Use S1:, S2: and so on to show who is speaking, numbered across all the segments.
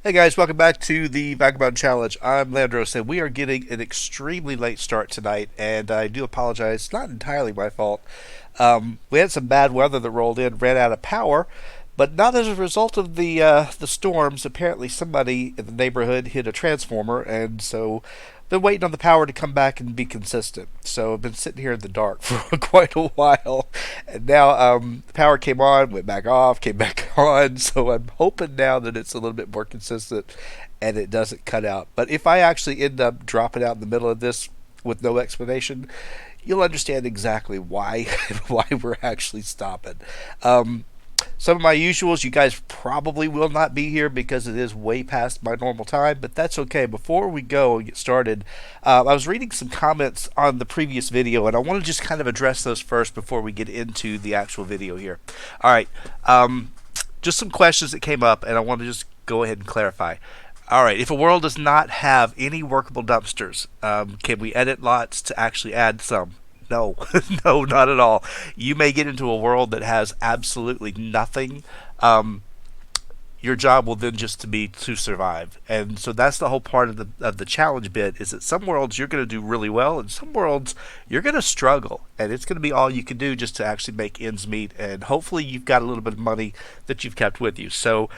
S1: Hey guys, welcome back to the Vagabond Challenge. I'm Landros, and we are getting an extremely late start tonight, and I do apologize. It's not entirely my fault. We had some bad weather that rolled in, ran out of power, but not as a result of the storms. Apparently, somebody in the neighborhood hit a transformer, and so been waiting on the power to come back and be consistent. So I've been sitting here in the dark for quite a while, and now the power came on, went back off, came back on. So I'm hoping now that it's a little bit more consistent and it doesn't cut out. But if I actually end up dropping out in the middle of this with no explanation, you'll understand exactly why why we're actually stopping. Some of my usuals, you guys probably will not be here because it is way past my normal time, but that's okay. Before we go and get started, I was reading some comments on the previous video, and I want to just kind of address those first before we get into the actual video here. All right, just some questions that came up, and I want to just go ahead and clarify. All right, if a world does not have any workable dumpsters, can we edit lots to actually add some? No, no, not at all. You may get into a world that has absolutely nothing. Um, your job will then just to be to survive, and so that's the whole part of the challenge bit. Is that some worlds you're going to do really well, and some worlds you're going to struggle, and it's going to be all you can do just to actually make ends meet. And hopefully, you've got a little bit of money that you've kept with you. So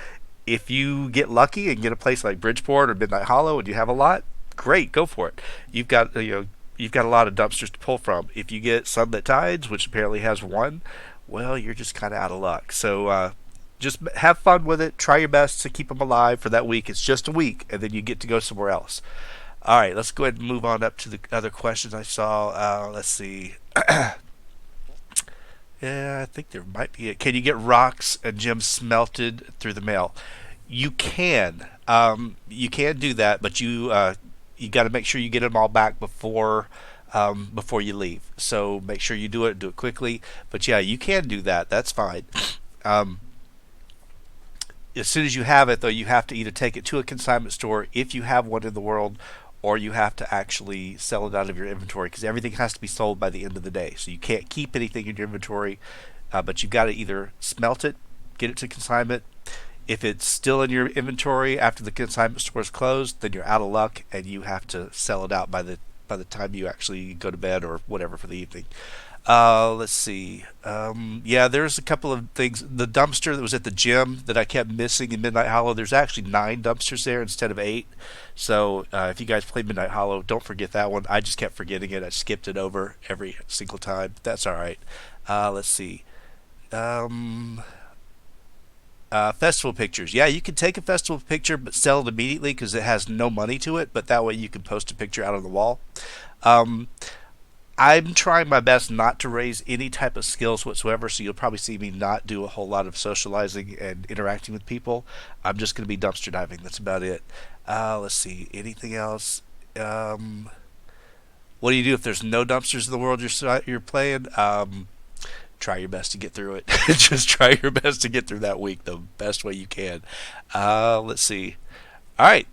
S1: if you get lucky and get a place like Bridgeport or Midnight Hollow and you have a lot, great, go for it. You've got a lot of dumpsters to pull from. If you get Sunlit Tides, which apparently has one, well, you're just kind of out of luck. So just have fun with it. Try your best to keep them alive for that week. It's just a week, and then you get to go somewhere else. All right, let's go ahead and move on up to the other questions I saw. Let's see. Yeah, I think there might be it. Can you get rocks and gems smelted through the mail? You can. You can do that, but you got to make sure you get them all back before you leave. So make sure you do it quickly. But yeah, you can do that. That's fine. Um, as soon as you have it, though, you have to either take it to a consignment store if you have one in the world, or you have to actually sell it out of your inventory because everything has to be sold by the end of the day. So you can't keep anything in your inventory, but you've got to either smelt it, get it to consignment. If it's still in your inventory after the consignment store is closed, then you're out of luck and you have to sell it out by the time you actually go to bed or whatever for the evening. Let's see. Yeah, there's a couple of things. The dumpster that was at the gym that I kept missing in Midnight Hollow, there's actually 9 dumpsters there instead of 8. So if you guys play Midnight Hollow, don't forget that one. I just kept forgetting it. I skipped it over every single time. That's all right. Let's see. Um, Festival pictures. Yeah, you can take a festival picture but sell it immediately because it has no money to it. But that way you can post a picture out on the wall. Um, I'm trying my best not to raise any type of skills whatsoever, so you'll probably see me not do a whole lot of socializing and interacting with people. I'm just going to be dumpster diving. That's about it. Let's see. Anything else? Um, what do you do if there's no dumpsters in the world you're playing? Try your best to get through it. Just try your best to get through that week the best way you can. Let's see. All right,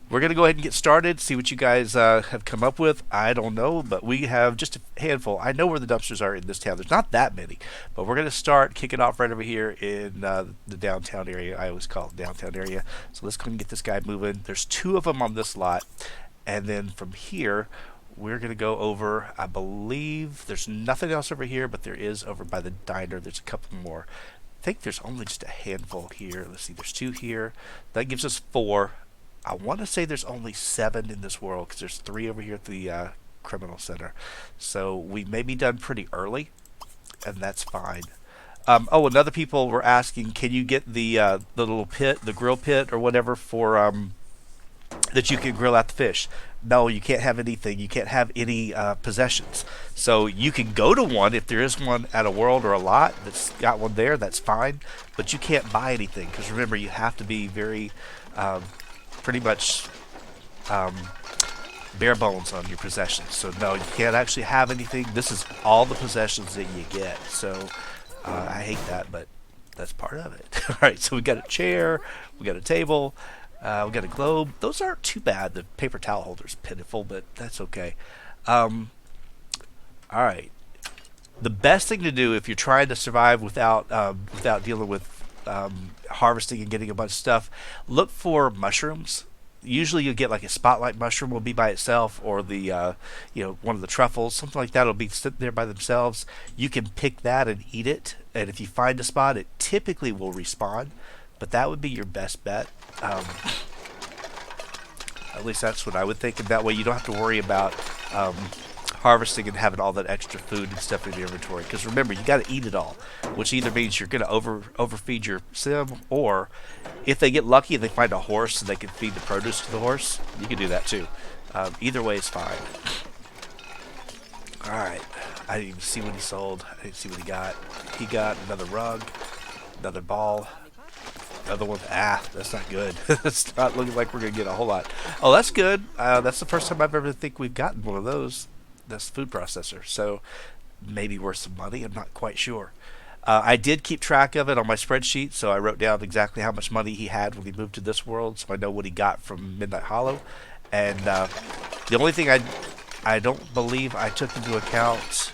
S1: we're going to go ahead and get started, see what you guys have come up with. I don't know, but we have just a handful. I know where the dumpsters are in this town. There's not that many, but we're going to start kicking off right over here in the downtown area. I always call it downtown area. So let's go and get this guy moving. There's 2 of them on this lot, and then from here, we're going to go over, I believe there's nothing else over here, but there is over by the diner. There's a couple more. I think there's only just a handful here. Let's see, there's 2 here. That gives us 4. I want to say there's only 7 in this world because there's 3 over here at the criminal center. So we may be done pretty early, and that's fine. And other people were asking, can you get the little pit, the grill pit or whatever for that you can grill out the fish? No, you can't have anything. You can't have any possessions. So you can go to one if there is one at a world or a lot that's got one there. That's fine, but you can't buy anything because remember you have to be very um, pretty much um, bare bones on your possessions. So no, you can't actually have anything. This is all the possessions that you get. So I hate that, but that's part of it. All right, so we got a chair, we got a table. We got a globe. Those aren't too bad. The paper towel holder's pitiful, but that's okay. Um, all right. The best thing to do if you're trying to survive without dealing with harvesting and getting a bunch of stuff, look for mushrooms. Usually you get like a spotlight mushroom will be by itself, or the one of the truffles, something like that will be sitting there by themselves. You can pick that and eat it, and if you find a spot, it typically will respawn, but that would be your best bet. At least that's what I would think, and that way you don't have to worry about um, harvesting and having all that extra food and stuff in your inventory. Because remember, you got to eat it all, which either means you're going to overfeed your sim, or if they get lucky and they find a horse and they can feed the produce to the horse, you can do that too. Either way is fine. All right, I didn't even see what he sold. I didn't see what he got. He got another rug, another ball. Another one. That's not good. It's not looking like we're going to get a whole lot. Oh, that's good. That's the first time I've ever think we've gotten one of those. This food processor. So maybe worth some money. I'm not quite sure. I did keep track of it on my spreadsheet, so I wrote down exactly how much money he had when he moved to this world, so I know what he got from Midnight Hollow. And the only thing I don't believe I took into account.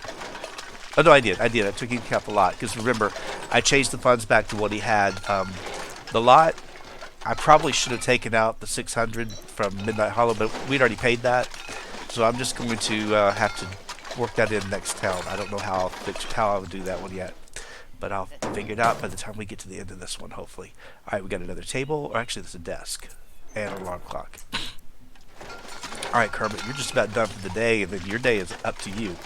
S1: Oh no, I did. I took into account a lot because remember, I changed the funds back to what he had. The lot, I probably should have taken out the 600 from Midnight Hollow, but we'd already paid that. So I'm just going to have to work that in next town. I don't know how I would do that one yet, but I'll figure it out by the time we get to the end of this one, hopefully. All right, we got another table, or actually there's a desk and an alarm clock. All right, Kermit, you're just about done for the day, and then your day is up to you.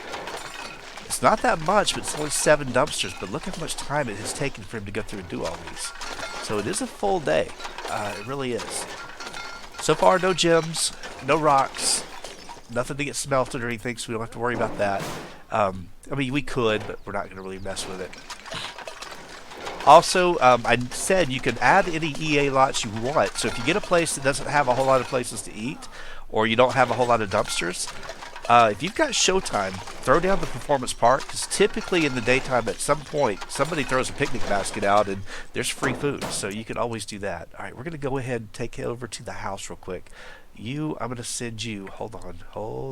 S1: It's not that much, but it's only 7 dumpsters, but look how much time it has taken for him to go through and do all these. So it is a full day. It really is. So far, no gems, no rocks, nothing to get smelted or anything, so we don't have to worry about that. I mean, we could, but we're not going to really mess with it. Also, I said you can add any EA lots you want. So if you get a place that doesn't have a whole lot of places to eat, or you don't have a whole lot of dumpsters, if you've got showtime, throw down the performance park, because typically in the daytime at some point somebody throws a picnic basket out and there's free food, so you can always do that. Alright, we're going to go ahead and take it over to the house real quick. I'm going to send you, hold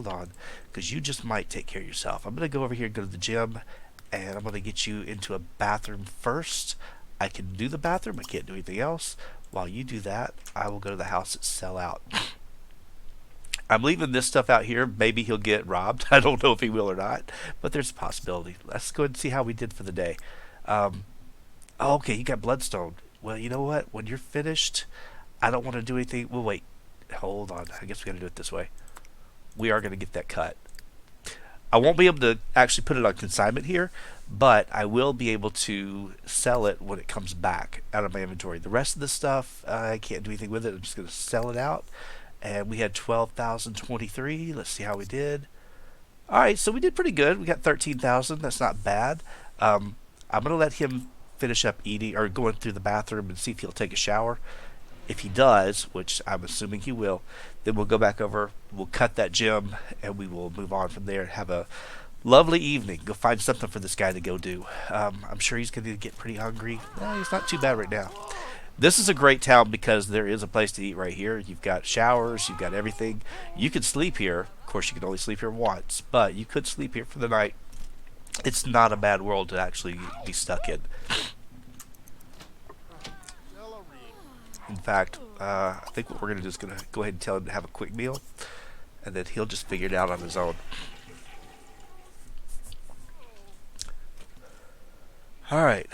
S1: on, because you just might take care of yourself. I'm going to go over here and go to the gym, and I'm going to get you into a bathroom first. I can do the bathroom, I can't do anything else. While you do that, I will go to the house and sell out. I'm leaving this stuff out here. Maybe he'll get robbed. I don't know if he will or not, but there's a possibility. Let's go ahead and see how we did for the day. Okay, you got bloodstone. Well, you know what? When you're finished, I don't want to do anything. Well, wait. Hold on. I guess we got to do it this way. We are going to get that cut. I won't be able to actually put it on consignment here, but I will be able to sell it when it comes back out of my inventory. The rest of the stuff, I can't do anything with it. I'm just going to sell it out. And we had 12,023. Let's see how we did. Alright, so we did pretty good. We got 13,000. That's not bad. I'm going to let him finish up eating or going through the bathroom and see if he'll take a shower. If he does, which I'm assuming he will, then we'll go back over, we'll cut that gym, and we will move on from there and have a lovely evening. Go find something for this guy to go do. I'm sure he's going to get pretty hungry. He's not too bad right now. This is a great town because there is a place to eat right here. You've got showers, you've got everything. You could sleep here. Of course, you can only sleep here once, but you could sleep here for the night. It's not a bad world to actually be stuck in. In fact, I think what we're going to do is going to go ahead and tell him to have a quick meal, and then he'll just figure it out on his own. Alright.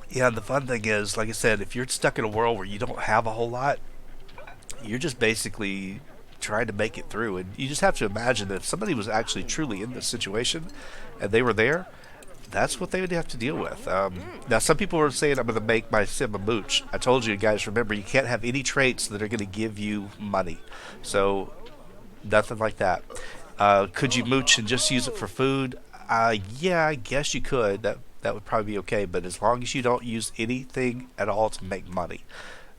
S1: Yeah, the fun thing is, like I said, if you're stuck in a world where you don't have a whole lot, you're just basically trying to make it through. And you just have to imagine that if somebody was actually truly in this situation and they were there, that's what they would have to deal with. Now, some people were saying I'm going to make my sim a mooch. I told you guys, remember, you can't have any traits that are going to give you money. So, nothing like that. Could you mooch and just use it for food? Yeah, I guess you could. That would probably be okay, but as long as you don't use anything at all to make money.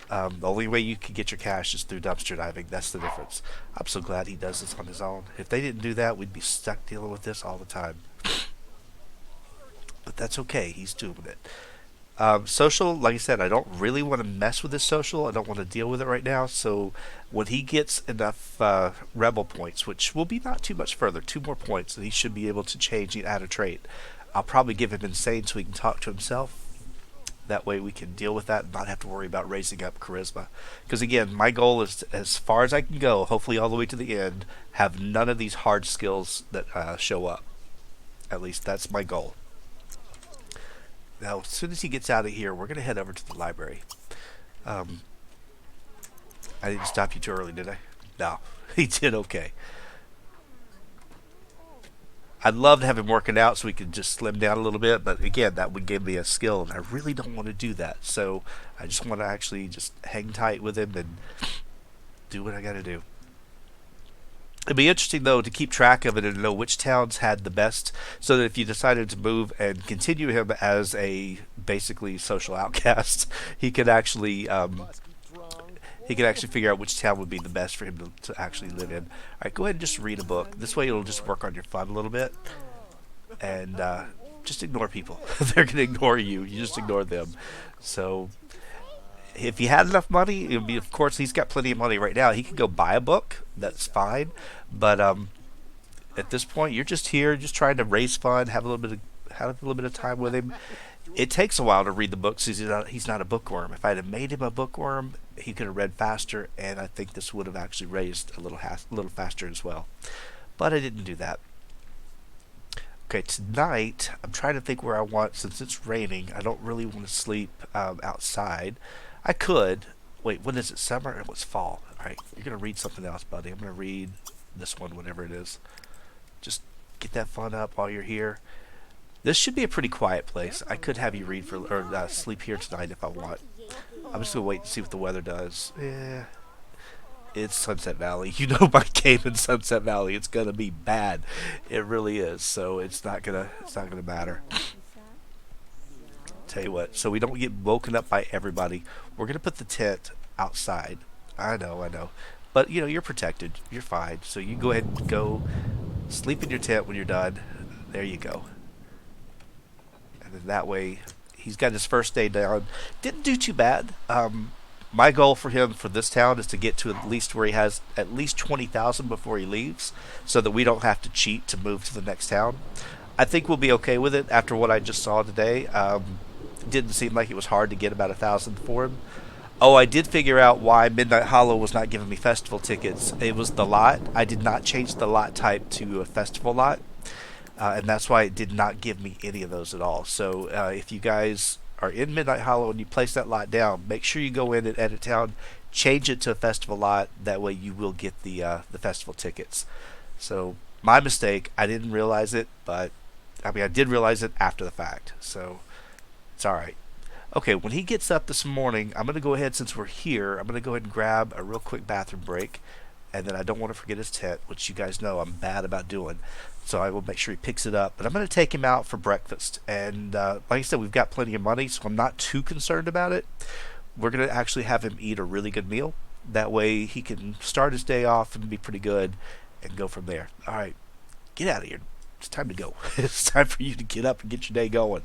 S1: The only way you can get your cash is through dumpster diving. That's the difference. I'm so glad he does this on his own. If they didn't do that, we'd be stuck dealing with this all the time. But that's okay. He's doing it. Social, like I said, I don't really want to mess with his social. I don't want to deal with it right now. So when he gets enough rebel points, which will be not too much further, 2 more points, and he should be able to change and add a trait. I'll probably give him insane so he can talk to himself. That way we can deal with that and not have to worry about raising up charisma. Because again, my goal is to, as far as I can go, hopefully all the way to the end, have none of these hard skills that show up. At least that's my goal. Now, as soon as he gets out of here, we're going to head over to the library. Um, I didn't stop you too early, did I? No, he did okay. I'd love to have him working out so we could just slim down a little bit, but again, that would give me a skill, and I really don't want to do that. So I just want to actually just hang tight with him and do what I got to do. It'd be interesting though to keep track of it and know which towns had the best, so that if you decided to move and continue him as a basically social outcast, he could actually figure out which town would be the best for him to actually live in. All right, go ahead and just read a book. This way, it'll just work on your fun a little bit, and just ignore people. They're gonna ignore you. You just ignore them. So if he had enough money, it would be. Of course, he's got plenty of money right now. He could go buy a book. That's fine, but at this point, you're just here, just trying to raise fun, have a little bit of time with him. It takes a while to read the books. He's not a bookworm. If I'd have made him a bookworm, he could have read faster, and I think this would have actually raised a little faster as well. But I didn't do that. Okay, tonight I'm trying to think where I want. Since it's raining, I don't really want to sleep outside. I could. Wait, when is it? Summer or what's fall? All right, you're gonna read something else, buddy. I'm gonna read this one, whatever it is. Just get that fun up while you're here. This should be a pretty quiet place. I could have you read for or sleep here tonight if I want. I'm just gonna wait and see what the weather does. Yeah, it's Sunset Valley. You know my game in Sunset Valley. It's gonna be bad. It really is. So it's not gonna matter. Tell you what. So we don't get woken up by everybody. We're gonna put the tent outside. I know, I know. But you're protected. You're fine. So you go ahead and go sleep in your tent when you're done. There you go. And then that way he's got his first day down. Didn't do too bad. My goal for him for this town is to get to at least where he has at least 20,000 before he leaves, so that we don't have to cheat to move to the next town. I think we'll be okay with it after what I just saw today. It didn't seem like it was hard to get about 1,000 for him. Oh, I did figure out why Midnight Hollow was not giving me festival tickets. It was the lot. I did not change the lot type to a festival lot, and that's why it did not give me any of those at all. So if you guys are in Midnight Hollow and you place that lot down, make sure you go in and edit town, change it to a festival lot. That way you will get the festival tickets. So my mistake. I didn't realize it, but I mean I did realize it after the fact. So it's all right. Okay, when he gets up this morning, I'm going to go ahead, since we're here, I'm going to go ahead and grab a real quick bathroom break. And then I don't want to forget his tent, which you guys know I'm bad about doing. So I will make sure he picks it up. But I'm going to take him out for breakfast. And like I said, we've got plenty of money, so I'm not too concerned about it. We're going to actually have him eat a really good meal. That way he can start his day off and be pretty good and go from there. All right, get out of here. It's time to go. It's time for you to get up and get your day going.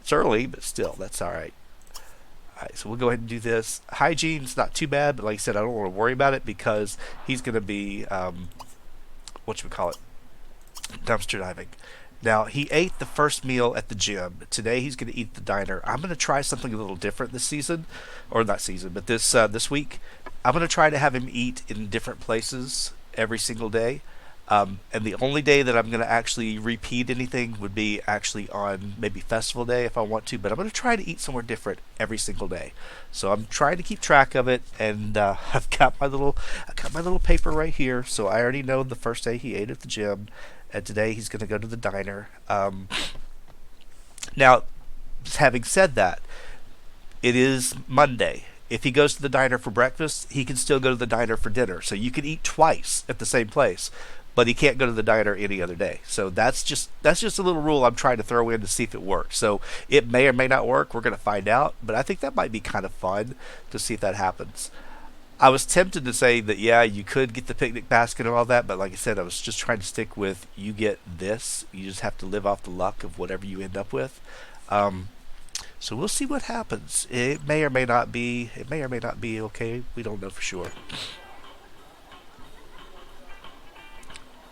S1: It's early, but still, that's all right. All right, so we'll go ahead and do this. Hygiene's not too bad, but like I said, I don't want to worry about it because he's going to be, whatchamacallit, dumpster diving. Now, he ate the first meal at the gym. Today, he's going to eat at the diner. I'm going to try something a little different this season, or not season, but this week. I'm going to try to have him eat in different places every single day. And the only day that I'm going to actually repeat anything would be actually on maybe festival day if I want to, but I'm going to try to eat somewhere different every single day. So I'm trying to keep track of it, and I got my little paper right here. So I already know the first day he ate at the gym, and today he's going to go to the diner. Now, having said that, it is Monday. If he goes to the diner for breakfast, he can still go to the diner for dinner. So you can eat twice at the same place, but he can't go to the diner any other day. So that's just a little rule I'm trying to throw in to see if it works. So it may or may not work. We're going to find out, but I think that might be kind of fun to see if that happens. I was tempted to say that yeah, you could get the picnic basket and all that, but like I said, I was just trying to stick with you get this. You just have to live off the luck of whatever you end up with. So we'll see what happens. It may or may not be. It may or may not be okay. We don't know for sure.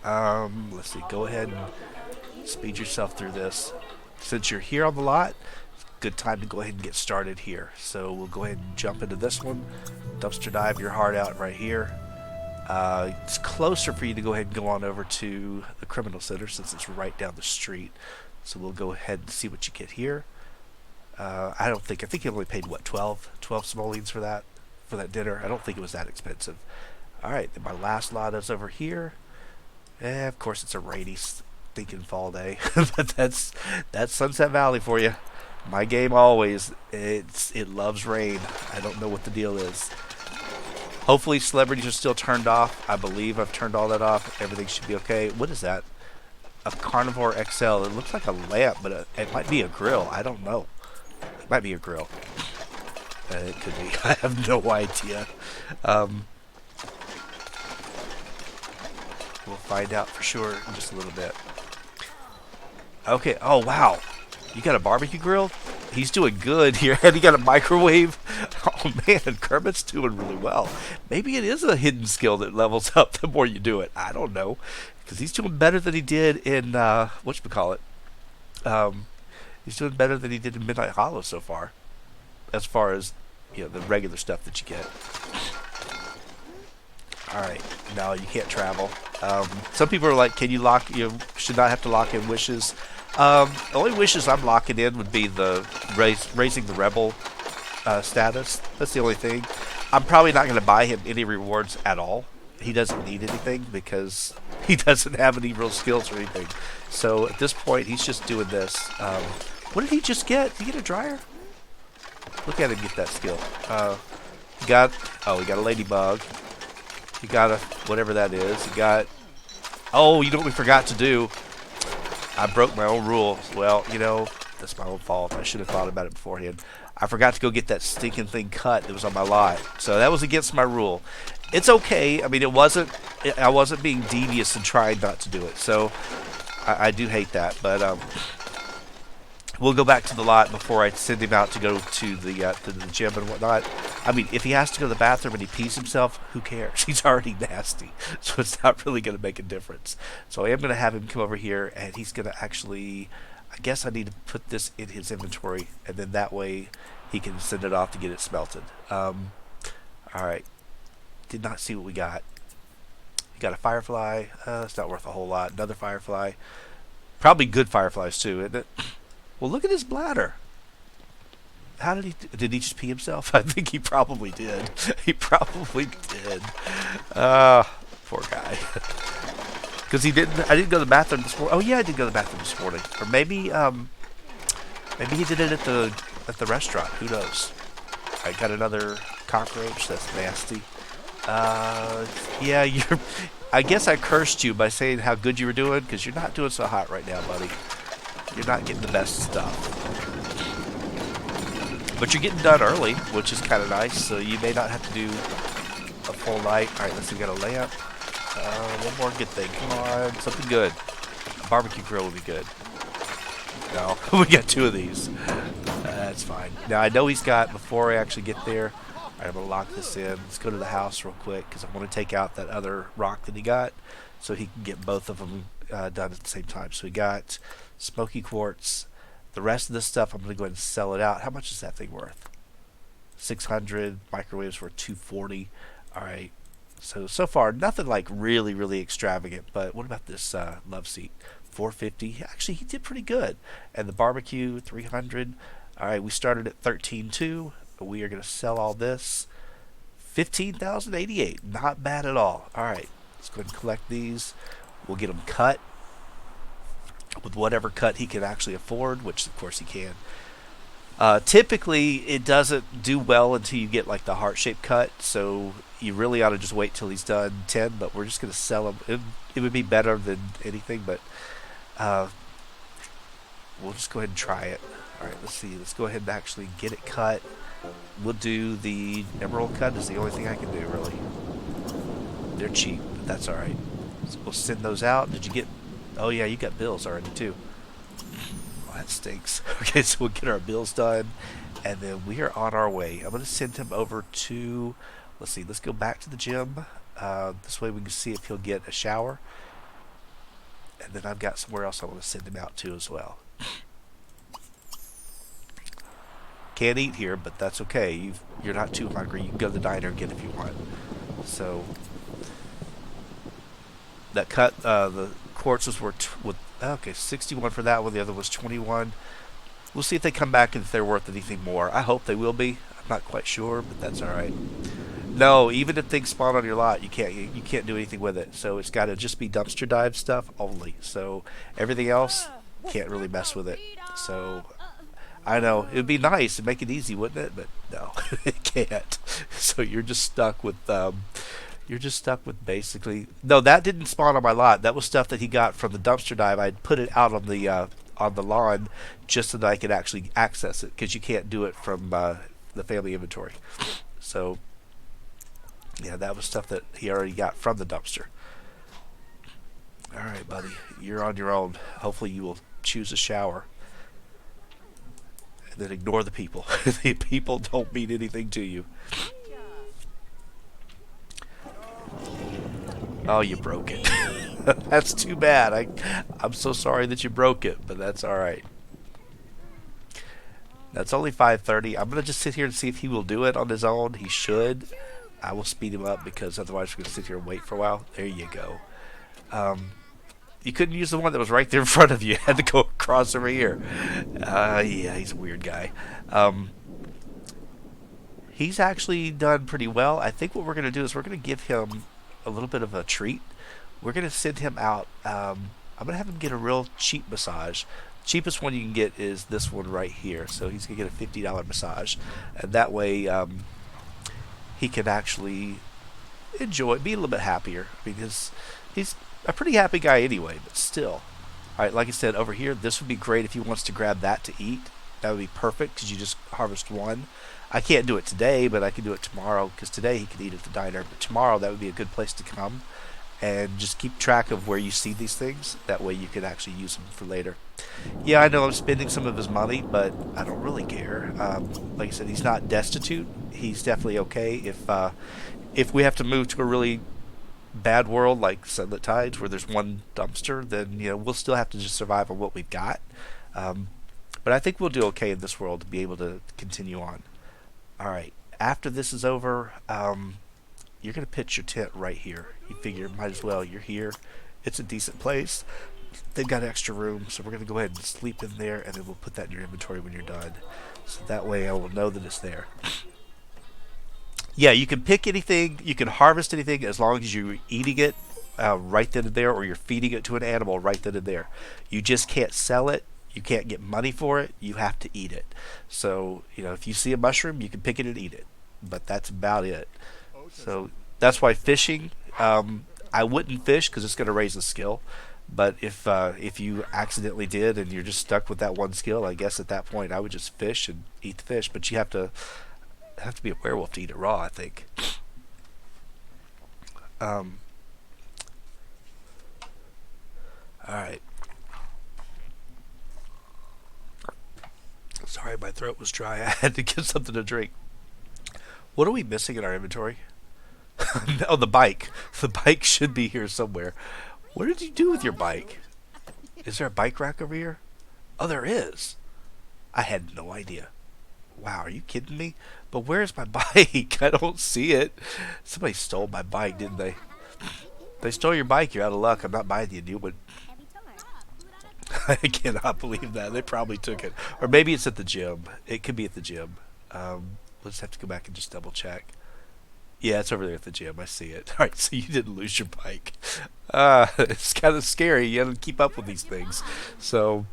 S1: Let's see. Go ahead and speed yourself through this. Since you're here on the lot, good time to go ahead and get started here. So we'll go ahead and jump into this one. Dumpster dive your heart out right here. It's closer for you to go ahead and go on over to the criminal center since it's right down the street. So we'll go ahead and see what you get here. I think you only paid what, 12 simoleons for that dinner. I don't think it was that expensive. All right, then my last lot is over here. Of course it's a rainy stinking fall day, but that's Sunset Valley for you. My game always, it loves rain. I don't know what the deal is. Hopefully celebrities are still turned off. I believe I've turned all that off. Everything should be okay. What is that? A Carnivore XL. It looks like a lamp, but it might be a grill. I don't know. It might be a grill. It could be. I have no idea. We'll find out for sure in just a little bit. Okay. Oh, wow. You got a barbecue grill? He's doing good here. And he got a microwave. Oh, man. Kermit's doing really well. Maybe it is a hidden skill that levels up the more you do it. I don't know. Because he's doing better than he did in, whatchamacallit. He's doing better than he did in Midnight Hollow so far. As far as, the regular stuff that you get. Alright. No, you can't travel. Some people are like, can you lock, you should not have to lock in wishes. The only wishes I'm locking in would be the raising the rebel status. That's the only thing. I'm probably not going to buy him any rewards at all. He doesn't need anything because he doesn't have any real skills or anything. So at this point, he's just doing this. What did he just get? Did he get a dryer? Look at him get that skill. He got a ladybug. He got a whatever that is. He got. Oh, you know what we forgot to do? I broke my own rule. Well, that's my own fault. I should have thought about it beforehand. I forgot to go get that stinking thing cut that was on my lot. So that was against my rule. It's okay. I mean, I wasn't being devious and trying not to do it. So I do hate that. But we'll go back to the lot before I send him out to go to the gym and whatnot. I mean, if he has to go to the bathroom and he pees himself, who cares? He's already nasty. So it's not really going to make a difference. So I am going to have him come over here, and he's going to actually... I guess I need to put this in his inventory, and then that way he can send it off to get it smelted. Alright. Did not see what we got. We got a firefly. It's not worth a whole lot. Another firefly. Probably good fireflies, too, isn't it? Well, look at his bladder. How did he just pee himself? I think he probably did. He probably did. Poor guy. Because I didn't go to the bathroom this morning. Oh yeah, I did go to the bathroom this morning. Or maybe he did it at the restaurant. Who knows? I got another cockroach. That's nasty. Yeah, I guess I cursed you by saying how good you were doing, because you're not doing so hot right now, buddy. You're not getting the best stuff. But you're getting done early, which is kind of nice. So you may not have to do a full night. All right, let's see. We got a lamp. One more good thing. Come on, something good. A barbecue grill would be good. No, we got two of these. That's fine. Now I know he's got, before I actually get there, I'm going to lock this in. Let's go to the house real quick because I want to take out that other rock that he got so he can get both of them done at the same time. So we got smoky quartz. The rest of this stuff, I'm going to go ahead and sell it out. How much is that thing worth? 600. Microwaves were 240. All right. So far, nothing like really, really extravagant. But what about this love seat? 450. Actually, he did pretty good. And the barbecue, 300. All right, we started at 13.2. We are going to sell all this. 15,088. Not bad at all. All right, let's go ahead and collect these. We'll get them cut with whatever cut he can actually afford, which of course he can. Typically, it doesn't do well until you get like the heart-shaped cut. So you really ought to just wait till he's done 10. But we're just going to sell them. It would be better than anything, but we'll just go ahead and try it. All right, let's see. Let's go ahead and actually get it cut. We'll do the emerald cut. Is the only thing I can do, really. They're cheap, but that's all right. So we'll send those out. Did you get... Oh, yeah, you got bills already, too. Well, that stinks. Okay, so we'll get our bills done, and then we are on our way. I'm going to send him over to, let's see, let's go back to the gym. This way we can see if he'll get a shower. And then I've got somewhere else I want to send him out to as well. Can't eat here, but that's okay. You're not too hungry. You can go to the diner and get it if you want. So that cut, the quartzes were okay, 61 for that one. The other was 21. We'll see if they come back and if they're worth anything more. I hope they will be. I'm not quite sure, but that's all right. No, even if things spawn on your lot, you can't do anything with it. So it's got to just be dumpster dive stuff only. So everything else can't really mess with it. So I know it would be nice to make it easy, wouldn't it? But no, it can't. So you're just stuck with basically. No, that didn't spawn on my lot. That was stuff that he got from the dumpster dive. I'd put it out on the lawn just so that I could actually access it because you can't do it from the family inventory. So yeah, that was stuff that he already got from the dumpster. All right, buddy, you're on your own. Hopefully, you will choose a shower. And then ignore the people. The people don't mean anything to you. Oh, you broke it. That's too bad. I'm so sorry that you broke it, but that's all right. That's only 5:30. I'm gonna just sit here and see if he will do it on his own. He should. I will speed him up because otherwise we're gonna sit here and wait for a while. There you go. You couldn't use the one that was right there in front of you. You had to go across over here. Yeah, he's a weird guy. He's actually done pretty well. I think what we're going to do is we're going to give him a little bit of a treat. We're going to send him out. I'm going to have him get a real cheap massage. Cheapest one you can get is this one right here. So he's going to get a $50 massage. And that way he can actually enjoy it, be a little bit happier. Because he's a pretty happy guy anyway, but still. Alright, like I said, over here, this would be great if he wants to grab that to eat. That would be perfect because you just harvest one. I can't do it today, but I can do it tomorrow because today he can eat at the diner. But tomorrow, that would be a good place to come and just keep track of where you see these things. That way you can actually use them for later. Yeah, I know I'm spending some of his money, but I don't really care. Like I said, he's not destitute. He's definitely okay. If we have to move to a really bad world like Sunlit Tides where there's one dumpster, then we'll still have to just survive on what we've got. But I think we'll do okay in this world to be able to continue on. Alright, after this is over, you're going to pitch your tent right here. You figure might as well. You're here. It's a decent place. They've got extra room, so we're going to go ahead and sleep in there, and then we'll put that in your inventory when you're done. So that way I will know that it's there. Yeah, you can pick anything, you can harvest anything as long as you're eating it right then and there, or you're feeding it to an animal right then and there. You just can't sell it. You can't get money for it. You have to eat it. So, if you see a mushroom, you can pick it and eat it. But that's about it. So that's why fishing, I wouldn't fish because it's going to raise the skill. But if you accidentally did and you're just stuck with that one skill, I guess at that point I would just fish and eat the fish. But you have to be a werewolf to eat it raw, I think. Alright. Sorry, my throat was dry. I had to get something to drink. What are we missing in our inventory? Oh, the bike. The bike should be here somewhere. What did you do with your bike? Is there a bike rack over here? Oh, there is. I had no idea. Wow, are you kidding me? But where's my bike? I don't see it. Somebody stole my bike, didn't they? They stole your bike. You're out of luck. I'm not buying you a new one. I cannot believe that. They probably took it. Or maybe it's at the gym. It could be at the gym. We'll just have to go back and just double check. Yeah, it's over there at the gym. I see it. Alright, so you didn't lose your bike. It's kind of scary. You have to keep up with these things. So,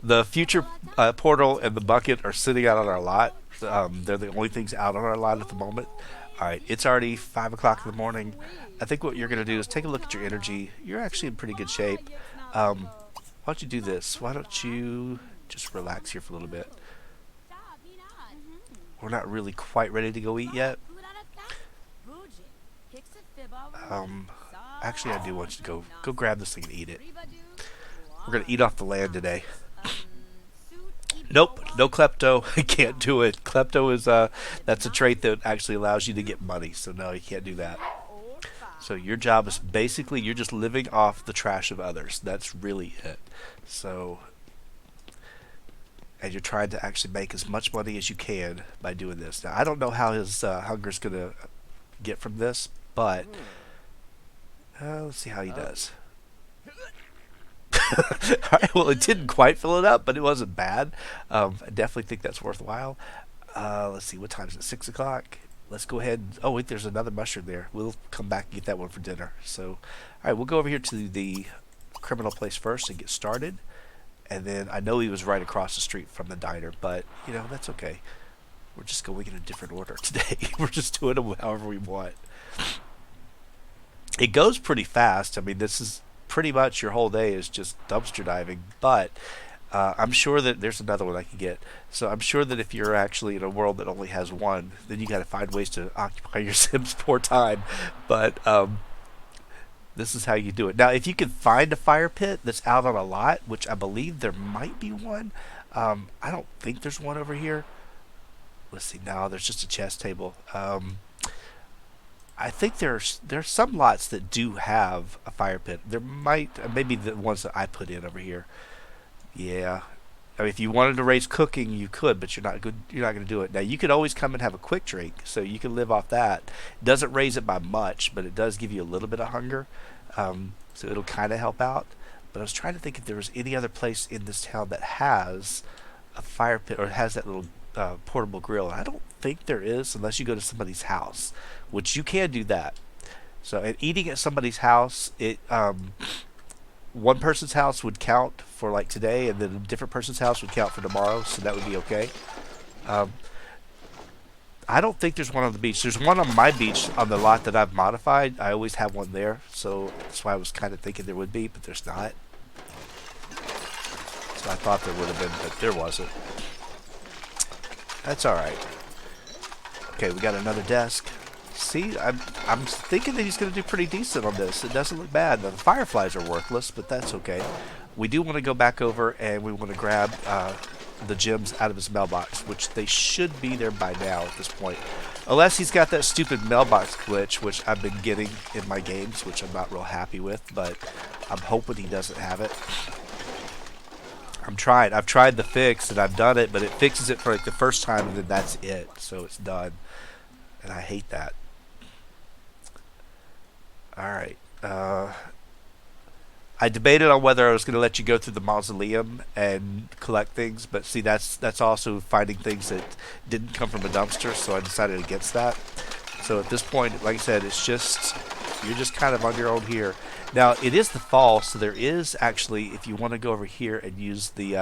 S1: the future portal and the bucket are sitting out on our lot. They're the only things out on our lot at the moment. Alright, it's already 5 o'clock in the morning. I think what you're going to do is take a look at your energy. You're actually in pretty good shape. Why don't you do this? Why don't you just relax here for a little bit? We're not really quite ready to go eat yet. Actually, I do want you to go grab this thing and eat it. We're going to eat off the land today. Nope, no klepto. I can't do it. Klepto is that's a trait that actually allows you to get money. So no, you can't do that. So your job is basically you're just living off the trash of others. That's really it. So and you're trying to actually make as much money as you can by doing this. Now I don't know how his hunger's gonna get from this, but let's see how he does. Alright, well, it didn't quite fill it up, but it wasn't bad. I definitely think that's worthwhile. Let's see, what time is it? 6 o'clock? Let's go ahead. Oh, wait, there's another mushroom there. We'll come back and get that one for dinner. So, alright, we'll go over here to the criminal place first and get started. And then I know he was right across the street from the diner, but, that's okay. We're just going in a different order today. We're just doing them however we want. It goes pretty fast. I mean, this is pretty much your whole day is just dumpster diving, but I'm sure that there's another one I can get. So I'm sure that if you're actually in a world that only has one, then you got to find ways to occupy your Sims for time. But this is how you do it. Now, if you can find a fire pit that's out on a lot, which I believe there might be one, I don't think there's one over here. Let's see. No, there's just a chest table. I think there's some lots that do have a fire pit. There might maybe the ones that I put in over here. Yeah, I mean, if you wanted to raise cooking, you could, but you're not good. You're not going to do it. Now you could always come and have a quick drink, so you can live off that. It doesn't raise it by much, but it does give you a little bit of hunger, so it'll kind of help out. But I was trying to think if there was any other place in this town that has a fire pit or has that little portable grill. And I don't think there is, unless you go to somebody's house, which you can do that. So, and eating at somebody's house, it one person's house would count for like today, and then a different person's house would count for tomorrow. So that would be okay. I don't think there's one on the beach. There's one on my beach on the lot that I've modified. I always have one there, so that's why I was kind of thinking there would be, but there's not. So I thought there would have been, but there wasn't. That's all right. Okay, we got another desk. See, I'm thinking that he's going to do pretty decent on this. It doesn't look bad. The fireflies are worthless, but that's okay. We do want to go back over and we want to grab the gems out of his mailbox, which they should be there by now at this point. Unless he's got that stupid mailbox glitch, which I've been getting in my games, which I'm not real happy with, but I'm hoping he doesn't have it. I'm trying. I've tried the fix and I've done it, but it fixes it for like the first time and then that's it. So it's done. And I hate that. Alright. I debated on whether I was going to let you go through the mausoleum and collect things, but see, that's also finding things that didn't come from a dumpster, so I decided against that. So at this point, like I said, it's just, you're just kind of on your own here. Now, it is the fall, so there is actually, if you want to go over here and use the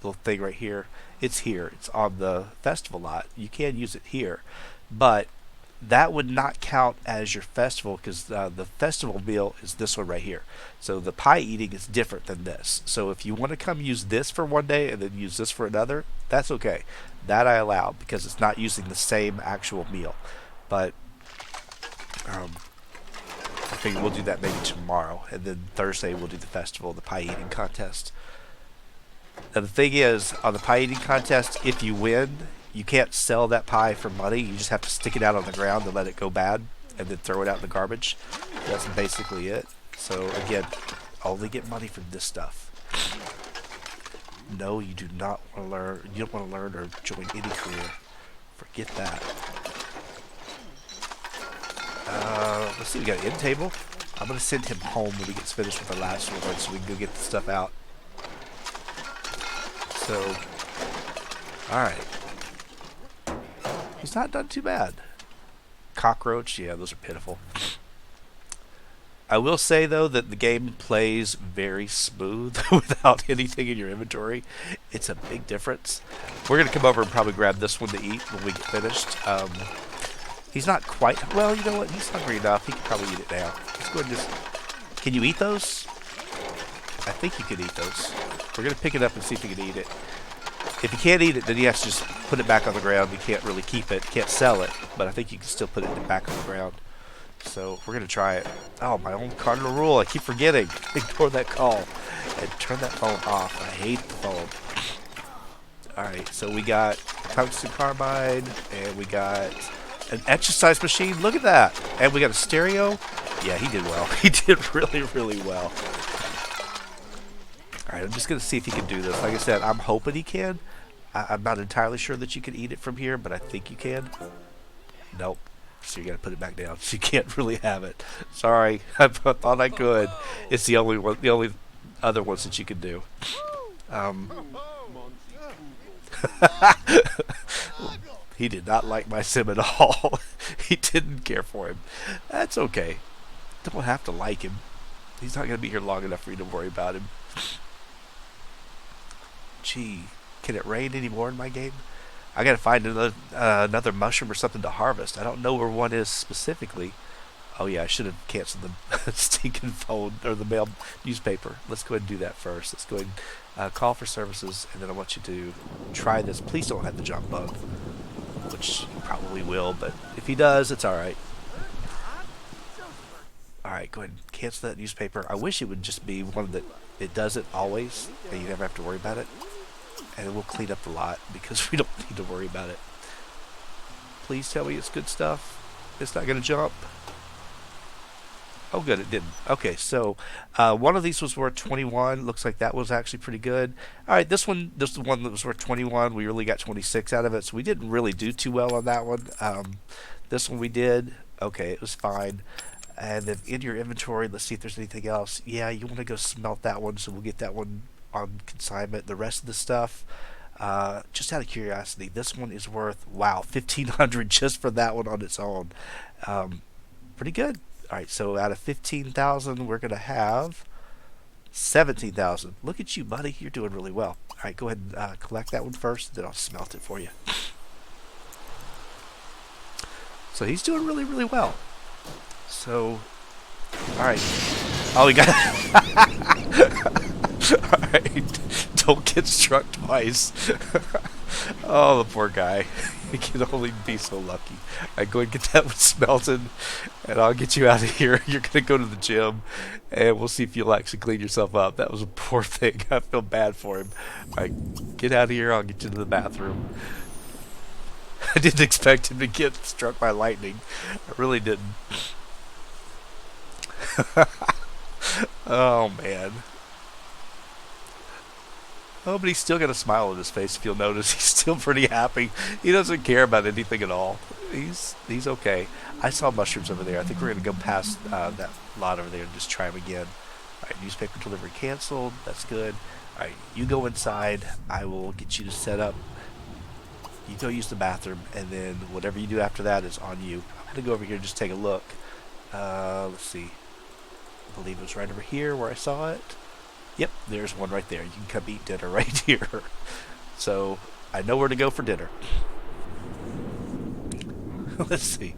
S1: little thing right here, it's here. It's on the festival lot. You can use it here, but that would not count as your festival because the festival meal is this one right here. So the pie eating is different than this. So if you want to come use this for one day and then use this for another, that's okay. That I allow because it's not using the same actual meal. But I think we'll do that maybe tomorrow, and then Thursday we'll do the festival, the pie eating contest. Now the thing is, on the pie eating contest, if you win, you can't sell that pie for money. You just have to stick it out on the ground and let it go bad, and then throw it out in the garbage. That's basically it. So again, only get money from this stuff. No, you do not want to learn. You don't want to learn or join any career. Forget that. Let's see, we got an end table. I'm going to send him home when he gets finished with the last one so we can go get the stuff out. So, alright. He's not done too bad. Cockroach, yeah, those are pitiful. I will say, though, that the game plays very smooth without anything in your inventory. It's a big difference. We're going to come over and probably grab this one to eat when we get finished. He's not quite... Well, you know what? He's hungry enough. He can probably eat it now. Let's go ahead and just... Can you eat those? I think you can eat those. We're going to pick it up and see if he can eat it. If he can't eat it, then he has to just put it back on the ground. You can't really keep it. Can't sell it. But I think you can still put it back on the ground. So we're going to try it. Oh, my own cardinal rule. I keep forgetting. Ignore that call. And turn that phone off. I hate the phone. Alright, so we got tungsten carbide, and we got an exercise machine. Look at that. And we got a stereo. Yeah, he did well. He did really, really well. Alright, I'm just going to see if he can do this. Like I said, I'm hoping he can. I'm not entirely sure that you can eat it from here, but I think you can. Nope. So you got to put it back down. So you can't really have it. Sorry. I thought I could. It's the only one, the only other ones that you can do. Um, he did not like my sim at all. He didn't care for him. That's okay. Don't have to like him. He's not going to be here long enough for you to worry about him. Gee, can it rain anymore in my game? I gotta find another mushroom or something to harvest. I don't know where one is specifically. Oh yeah, I should have canceled the stinking phone or the mail newspaper. Let's go ahead and do that first. Let's go ahead and call for services, and then I want you to try this. Please don't have the jump bug, which he probably will, but if he does, it's alright. Alright, go ahead and cancel that newspaper. I wish it would just be one that it does it always, and you never have to worry about it. And we'll clean up the lot because we don't need to worry about it. Please tell me it's good stuff. It's not going to jump. Oh, good, it didn't. Okay, so one of these was worth 21. Looks like that was actually pretty good. All right, this is the one that was worth 21. We really got 26 out of it, so we didn't really do too well on that one. This one we did. Okay, it was fine. And then in your inventory, let's see if there's anything else. Yeah, you want to go smelt that one, so we'll get that one on consignment. The rest of the stuff, just out of curiosity, this one is worth, wow, 1,500 just for that one on its own. Pretty good. All right, so out of 15,000, we're gonna have 17,000. Look at you, buddy. You're doing really well. All right, go ahead and collect that one first, then I'll smelt it for you. So he's doing really, really well. So, all right. Oh, we got. Alright, don't get struck twice. Oh, the poor guy. He can only be so lucky. Alright, go and get that one smelted, and I'll get you out of here. You're going to go to the gym, and we'll see if you'll actually clean yourself up. That was a poor thing. I feel bad for him. Alright, get out of here. I'll get you to the bathroom. I didn't expect him to get struck by lightning. I really didn't. Oh, man. Oh, but he's still got a smile on his face. If you'll notice, he's still pretty happy. He doesn't care about anything at all. He's okay. I saw mushrooms over there. I think we're gonna go past that lot over there and just try them again. All right, newspaper delivery canceled. That's good. All right, you go inside. I will get you to set up. You go use the bathroom, and then whatever you do after that is on you. I'm gonna go over here and just take a look. Let's see. I believe it was right over here where I saw it. Yep, there's one right there. You can come eat dinner right here. So, I know where to go for dinner. Let's see.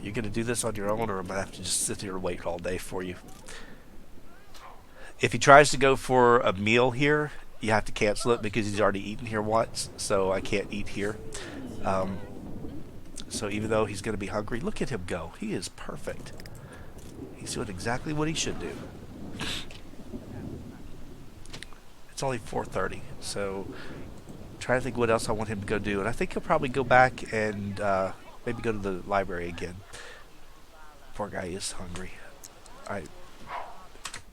S1: You're going to do this on your own, or am I going to have to just sit here and wait all day for you? If he tries to go for a meal here, you have to cancel it because he's already eaten here once, so I can't eat here. So even though he's going to be hungry, look at him go. He is perfect. He's doing exactly what he should do. It's only 4:30, so I'm trying to think what else I want him to go do. And I think he'll probably go back and maybe go to the library again. Poor guy is hungry. Alright.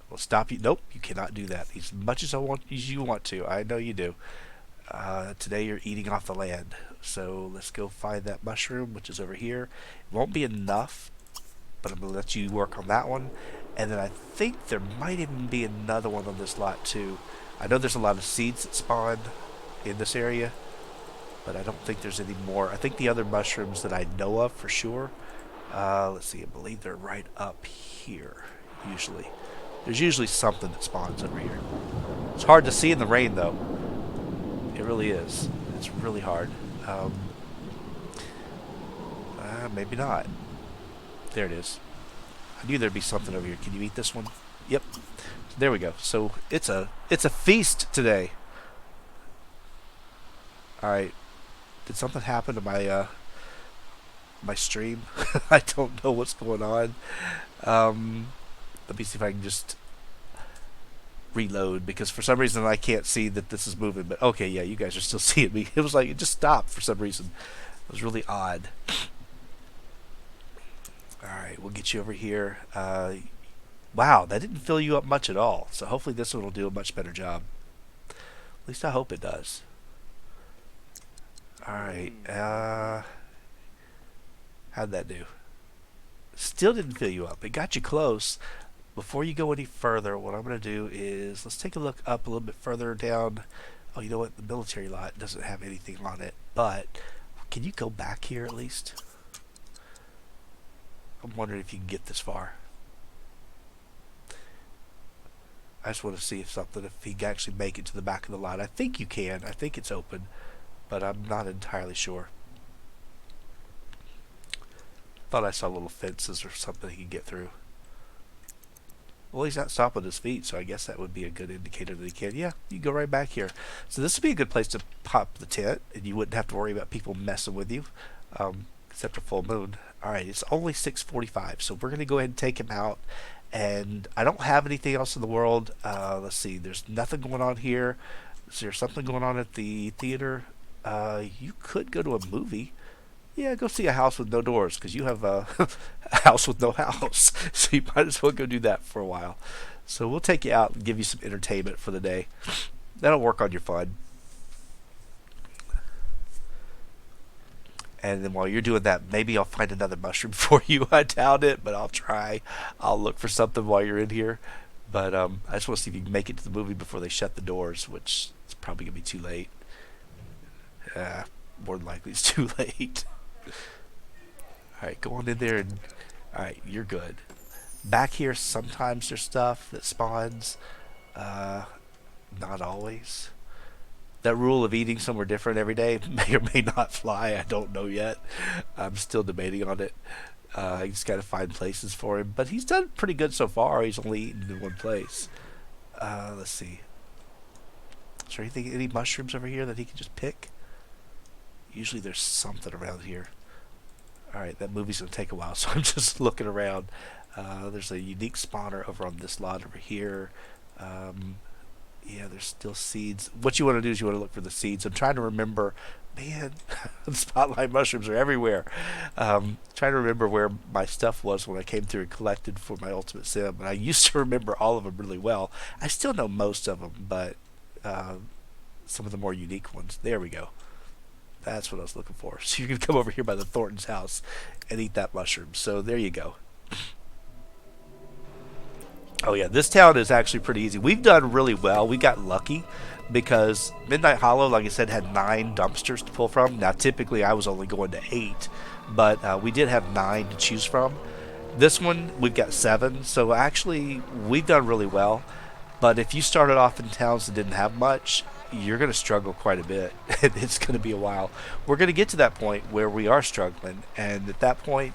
S1: Well, stop you. Nope, you cannot do that. As much as you want to. I know you do. Today you're eating off the land. So let's go find that mushroom, which is over here. It won't be enough, but I'm going to let you work on that one. And then I think there might even be another one on this lot too. I know there's a lot of seeds that spawn in this area, but I don't think there's any more. I think the other mushrooms that I know of for sure, let's see, I believe they're right up here, usually. There's usually something that spawns over here. It's hard to see in the rain, though. It really is. It's really hard. Maybe not. There it is. I knew there'd be something over here. Can you eat this one? Yep. There we go. So it's a feast today. All right. Did something happen to my my stream? I don't know what's going on. Let me see if I can just. reload because for some reason I can't see that this is moving. But okay, yeah, you guys are still seeing me. It was like it just stopped for some reason. It was really odd. All right, we'll get you over here. Wow, that didn't fill you up much at all. So hopefully this one will do a much better job. At least I hope it does. All right. How'd that do? Still didn't fill you up. It got you close. Before you go any further, what I'm going to do is let's take a look up a little bit further down. Oh, you know what? The military lot doesn't have anything on it. But can you go back here at least? I'm wondering if you can get this far. I just want to see if he can actually make it to the back of the lot. I think you can. I think it's open, but I'm not entirely sure. Thought I saw little fences or something he could get through. Well, he's not stopping his feet, so I guess that would be a good indicator that he can. Yeah, you go right back here. So this would be a good place to pop the tent, and you wouldn't have to worry about people messing with you, except a full moon. All right, it's only 6:45, so we're going to go ahead and take him out. And I don't have anything else in the world. Let's see, there's nothing going on here. Is there something going on at the theater? You could go to a movie. Yeah, go see a house with no doors because you have a house with no house. So you might as well go do that for a while. So we'll take you out and give you some entertainment for the day. That'll work on your fun. And then while you're doing that, maybe I'll find another mushroom for you. I doubt it, but I'll try. I'll look for something while you're in here. But I just want to see if you can make it to the movie before they shut the doors, which is probably going to be too late. More than likely it's too late. Alright, go on in there and... Alright, you're good. Back here, sometimes there's stuff that spawns. Not always. That rule of eating somewhere different every day may or may not fly. I don't know yet. I'm still debating on it. I just got to find places for him. But he's done pretty good so far. He's only eaten in one place. Let's see. Is there any mushrooms over here that he can just pick? Usually there's something around here. Alright, that movie's going to take a while, so I'm just looking around. There's a unique spawner over on this lot over here. Yeah, there's still seeds. What you want to do is you want to look for the seeds. I'm trying to remember. Man, the spotlight mushrooms are everywhere. Trying to remember where my stuff was when I came through and collected for my Ultimate Sim. And I used to remember all of them really well. I still know most of them, but some of the more unique ones. There we go. That's what I was looking for. So you can come over here by the Thornton's house and eat that mushroom. So there you go. Oh yeah, this town is actually pretty easy. We've done really well. We got lucky because Midnight Hollow, like I said, had 9 dumpsters to pull from. Now typically I was only going to 8, but we did have 9 to choose from. This one we've got 7, so actually we've done really well. But if you started off in towns that didn't have much, you're going to struggle quite a bit. It's going to be a while. We're going to get to that point where we are struggling, and at that point,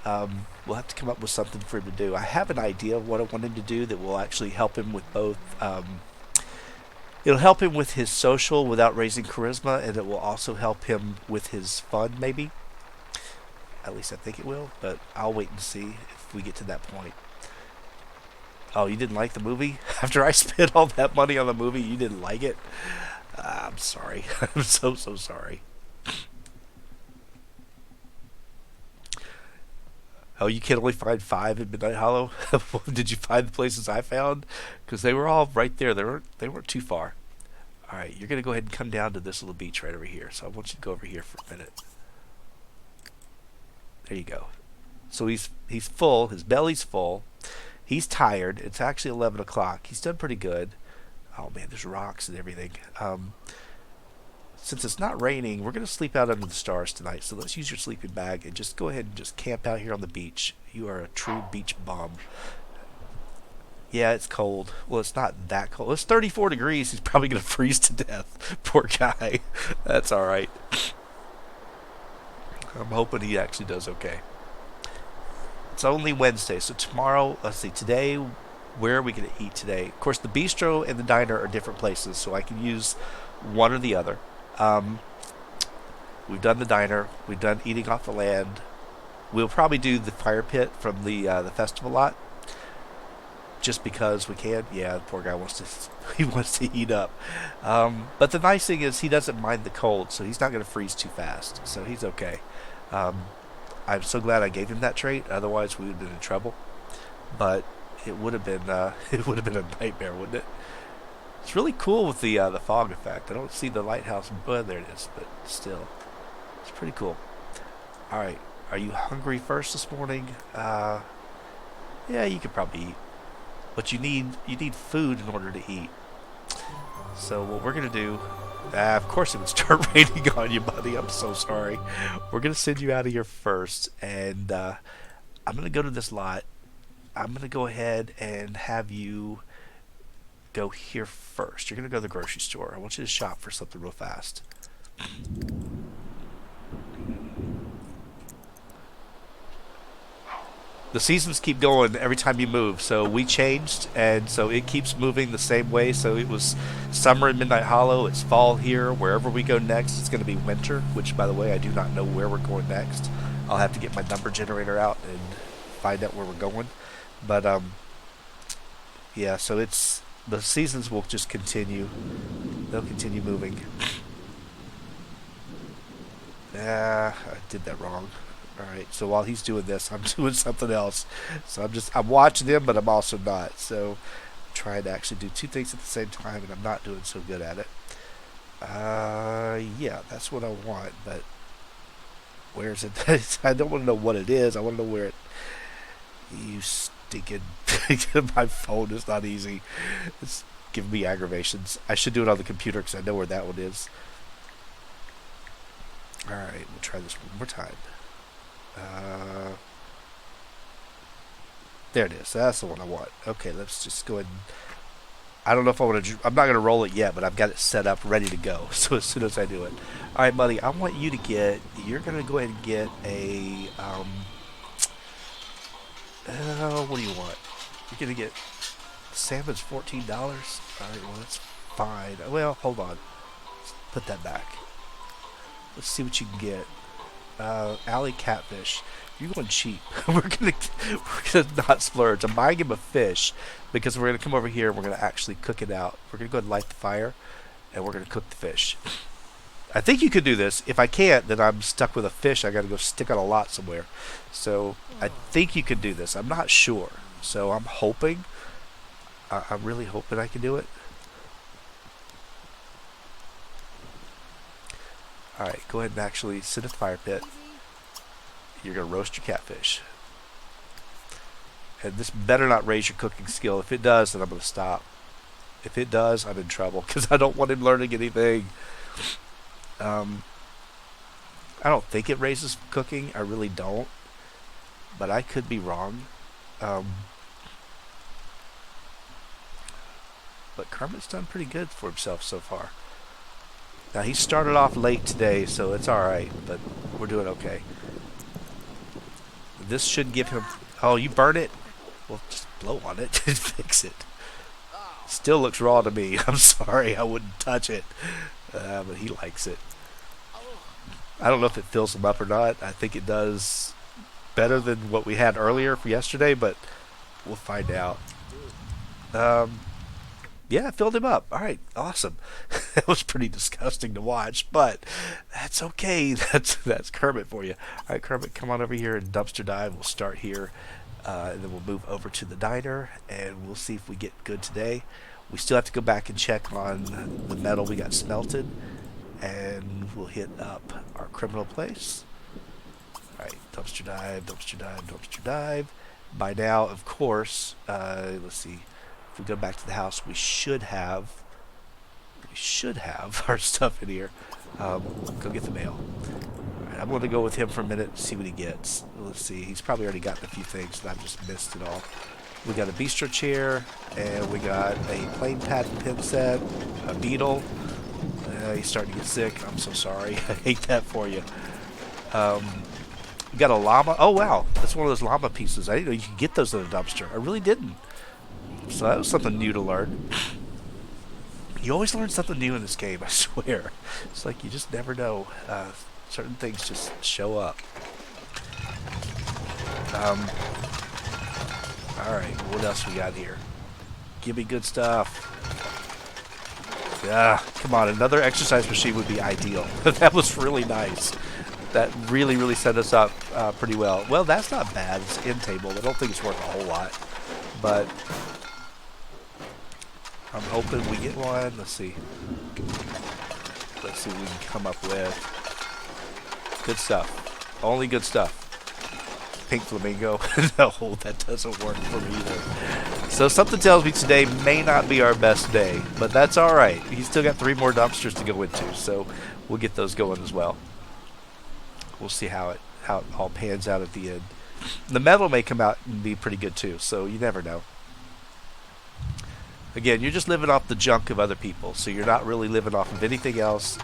S1: we'll have to come up with something for him to do. I have an idea of what I want him to do that will actually help him with both. It'll help him with his social without raising charisma, and it will also help him with his fun, maybe. At least I think it will, but I'll wait and see if we get to that point. Oh, you didn't like the movie? After I spent all that money on the movie, you didn't like it? I'm sorry. I'm so sorry. Oh, you can only find 5 in Midnight Hollow? Did you find the places I found? Because they were all right there. They weren't too far. Alright, you're going to go ahead and come down to this little beach right over here. So I want you to go over here for a minute. There you go. So he's full. His belly's full. He's tired. It's actually 11 o'clock. He's done pretty good. Oh man, there's rocks and everything. Since it's not raining, we're going to sleep out under the stars tonight. So let's use your sleeping bag and just go ahead and just camp out here on the beach. You are a true beach bum. Yeah, it's cold. Well, it's not that cold. It's 34 degrees. He's probably going to freeze to death. Poor guy. That's all right. I'm hoping he actually does okay. It's only Wednesday, so tomorrow, let's see, today, where are we going to eat today? Of course, the bistro and the diner are different places, so I can use one or the other. We've done the diner. We've done eating off the land. We'll probably do the fire pit from the festival lot. just because we can. Yeah, the poor guy wants to he wants to heat up. But the nice thing is he doesn't mind the cold, so he's not going to freeze too fast. So he's okay. Um, I'm so glad I gave him that trait. Otherwise, we would have been in trouble. But it would have been it would have been a nightmare, wouldn't it? It's really cool with the fog effect. I don't see the lighthouse. Well, there it is, but still, it's pretty cool. All right, are you hungry first this morning? Yeah, you could probably eat, but you need food in order to eat. So what we're gonna do? Of course, it would start raining on you, buddy. I'm so sorry. We're gonna send you out of here first, and I'm gonna go to this lot. I'm gonna go ahead and have you go here first. You're gonna go to the grocery store. I want you to shop for something real fast. The seasons keep going every time you move, so we changed, and so it keeps moving the same way. So it was summer in Midnight Hollow, it's fall here. Wherever we go next, it's going to be winter, which, by the way, I do not know where we're going next. I'll have to get my number generator out and find out where we're going. But yeah, so it's the seasons will just continue. They'll continue moving. I did that wrong. All right. So while he's doing this, I'm doing something else. So I'm watching him, but I'm also not. So I'm trying to actually do two things at the same time, and I'm not doing so good at it. Yeah, that's what I want, but where's it? I don't want to know what it is. I want to know where it. You stinking. My phone is not easy. It's giving me aggravations. I should do it on the computer because I know where that one is. All right, we'll try this one more time. There it is. That's the one I want. Okay, let's just go ahead and. I don't know if I want to. I'm not going to roll it yet, but I've got it set up, ready to go. So as soon as I do it, all right, buddy. I want you to get. You're going to go ahead and get a. What do you want? You're going to get. Salmon's $14. All right, well that's fine. Well, hold on. Let's put that back. Let's see what you can get. Alley catfish. You're going cheap. we're gonna not splurge. I'm buying him a fish because we're gonna come over here and we're gonna actually cook it out. We're gonna go ahead and light the fire and we're gonna cook the fish. I think you could do this. If I can't, then I'm stuck with a fish. I gotta go stick on a lot somewhere. So I think you could do this. I'm not sure. So I'm hoping. I'm really hoping I can do it. Alright, go ahead and actually sit at the fire pit. You're going to roast your catfish. And this better not raise your cooking skill. If it does, then I'm going to stop. If it does, I'm in trouble because I don't want him learning anything. I don't think it raises cooking. I really don't. But I could be wrong. But Kermit's done pretty good for himself so far. Now, he started off late today, so it's alright, but we're doing okay. This should give him... Oh, you burn it? Well, just blow on it and fix it. Still looks raw to me. I'm sorry, I wouldn't touch it. But he likes it. I don't know if it fills him up or not. I think it does better than what we had earlier for yesterday, but we'll find out. Yeah, it filled him up. All right, awesome. That was pretty disgusting to watch, but that's okay. That's Kermit for you. All right, Kermit, come on over here and dumpster dive. We'll start here, and then we'll move over to the diner, and we'll see if we get good today. We still have to go back and check on the metal we got smelted, and we'll hit up our criminal place. All right, dumpster dive, dumpster dive, dumpster dive. By now, of course, let's see. If we go back to the house, we should have our stuff in here. Go get the mail. All right, I'm going to go with him for a minute and see what he gets. Let's see. He's probably already gotten a few things, and I've just missed it all. We got a bistro chair, and we got a plain patent pen set, a beetle. He's starting to get sick. I'm so sorry. I hate that for you. We got a llama. Oh, wow. That's one of those llama pieces. I didn't know you could get those in a dumpster. I really didn't. So that was something new to learn. You always learn something new in this game, I swear. It's like you just never know. Certain things just show up. Alright, what else we got here? Give me good stuff. Yeah, come on. Another exercise machine would be ideal. That was really nice. That really, really set us up pretty well. Well, that's not bad. It's end table. I don't think it's worth a whole lot. But I'm hoping we get one. Let's see. Let's see what we can come up with. Good stuff. Only good stuff. Pink flamingo. No, that doesn't work for me either. So something tells me today may not be our best day, but that's all right. He's still got 3 more dumpsters to go into, so we'll get those going as well. We'll see how it all pans out at the end. The metal may come out and be pretty good too, so you never know. Again, you're just living off the junk of other people, so you're not really living off of anything else.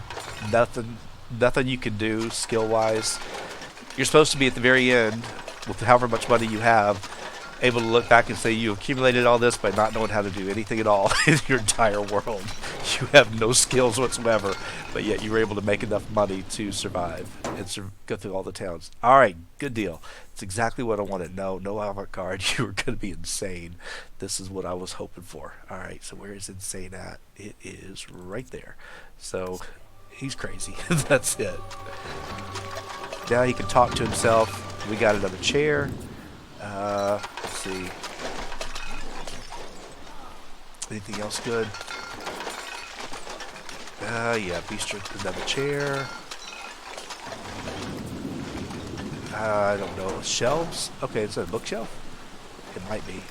S1: Nothing you can do skill-wise. You're supposed to be at the very end, with however much money you have, able to look back and say you accumulated all this by not knowing how to do anything at all in your entire world. You have no skills whatsoever, but yet you were able to make enough money to survive and go through all the towns. All right, good deal. It's exactly what I wanted. No avant-garde. You were going to be insane. This is what I was hoping for. All right, so where is insane at? It is right there. So he's crazy. That's it. Now he can talk to himself. We got another chair. Let's see. Anything else good? Yeah, bistro, another chair. I don't know. Shelves? Okay, it's a bookshelf? It might be.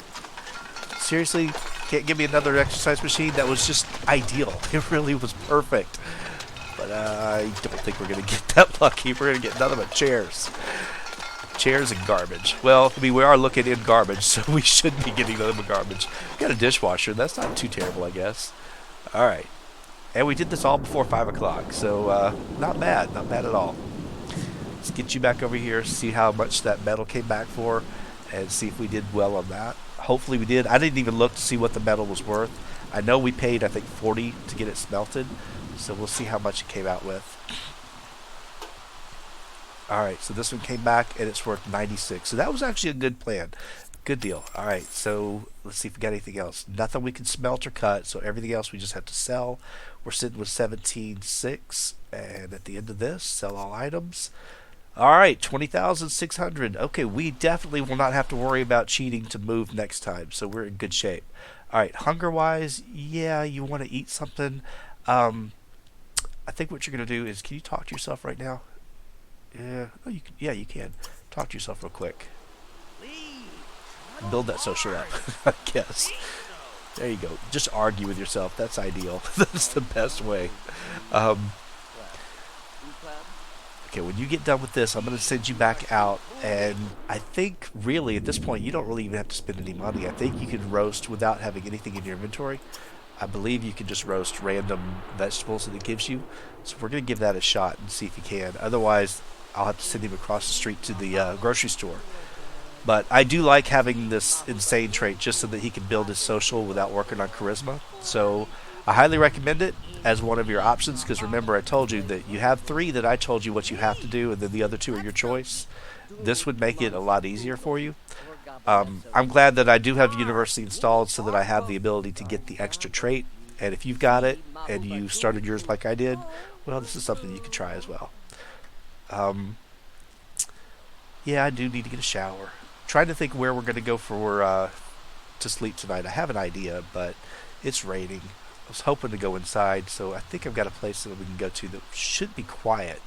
S1: Seriously? Can't give me another exercise machine? That was just ideal. It really was perfect. But I don't think we're going to get that lucky. We're going to get nothing but chairs. Chairs and garbage. Well, I mean, we are looking in garbage, so we should be getting nothing but garbage. We got a dishwasher. That's not too terrible, I guess. All right. And we did this all before 5 o'clock, so not bad. Not bad at all. Let's get you back over here, see how much that metal came back for, and see if we did well on that. Hopefully we did. I didn't even look to see what the metal was worth. I know we paid, I think, 40 to get it smelted, so we'll see how much it came out with. Alright, so this one came back, and it's worth 96. So that was actually a good plan. Good deal. Alright, so let's see if we got anything else. Nothing we can smelt or cut, so everything else we just have to sell. We're sitting with 17.6, and at the end of this, sell all items. Alright, 20,600. Okay, we definitely will not have to worry about cheating to move next time, so we're in good shape. Alright, hunger-wise, yeah, you want to eat something. I think what you're going to do is, can you talk to yourself right now? Yeah, oh, you can, yeah, you can. Talk to yourself real quick. Build that social up, I guess. There you go. Just argue with yourself. That's ideal. That's the best way. Okay, when you get done with this, I'm going to send you back out, and I think, really, at this point, you don't really even have to spend any money. I think you can roast without having anything in your inventory. I believe you can just roast random vegetables that it gives you. So we're going to give that a shot and see if you can. Otherwise, I'll have to send him across the street to the grocery store. But I do like having this insane trait just so that he can build his social without working on charisma. So I highly recommend it as one of your options, because remember I told you that you have 3 that I told you what you have to do, and then the other 2 are your choice. This would make it a lot easier for you. I'm glad that I do have University installed so that I have the ability to get the extra trait. And if you've got it and you started yours like I did, well, this is something you can try as well. Yeah, I do need to get a shower. Trying to think where we're going to go for to sleep tonight. I have an idea, but it's raining. I was hoping to go inside, so I think I've got a place that we can go to that should be quiet.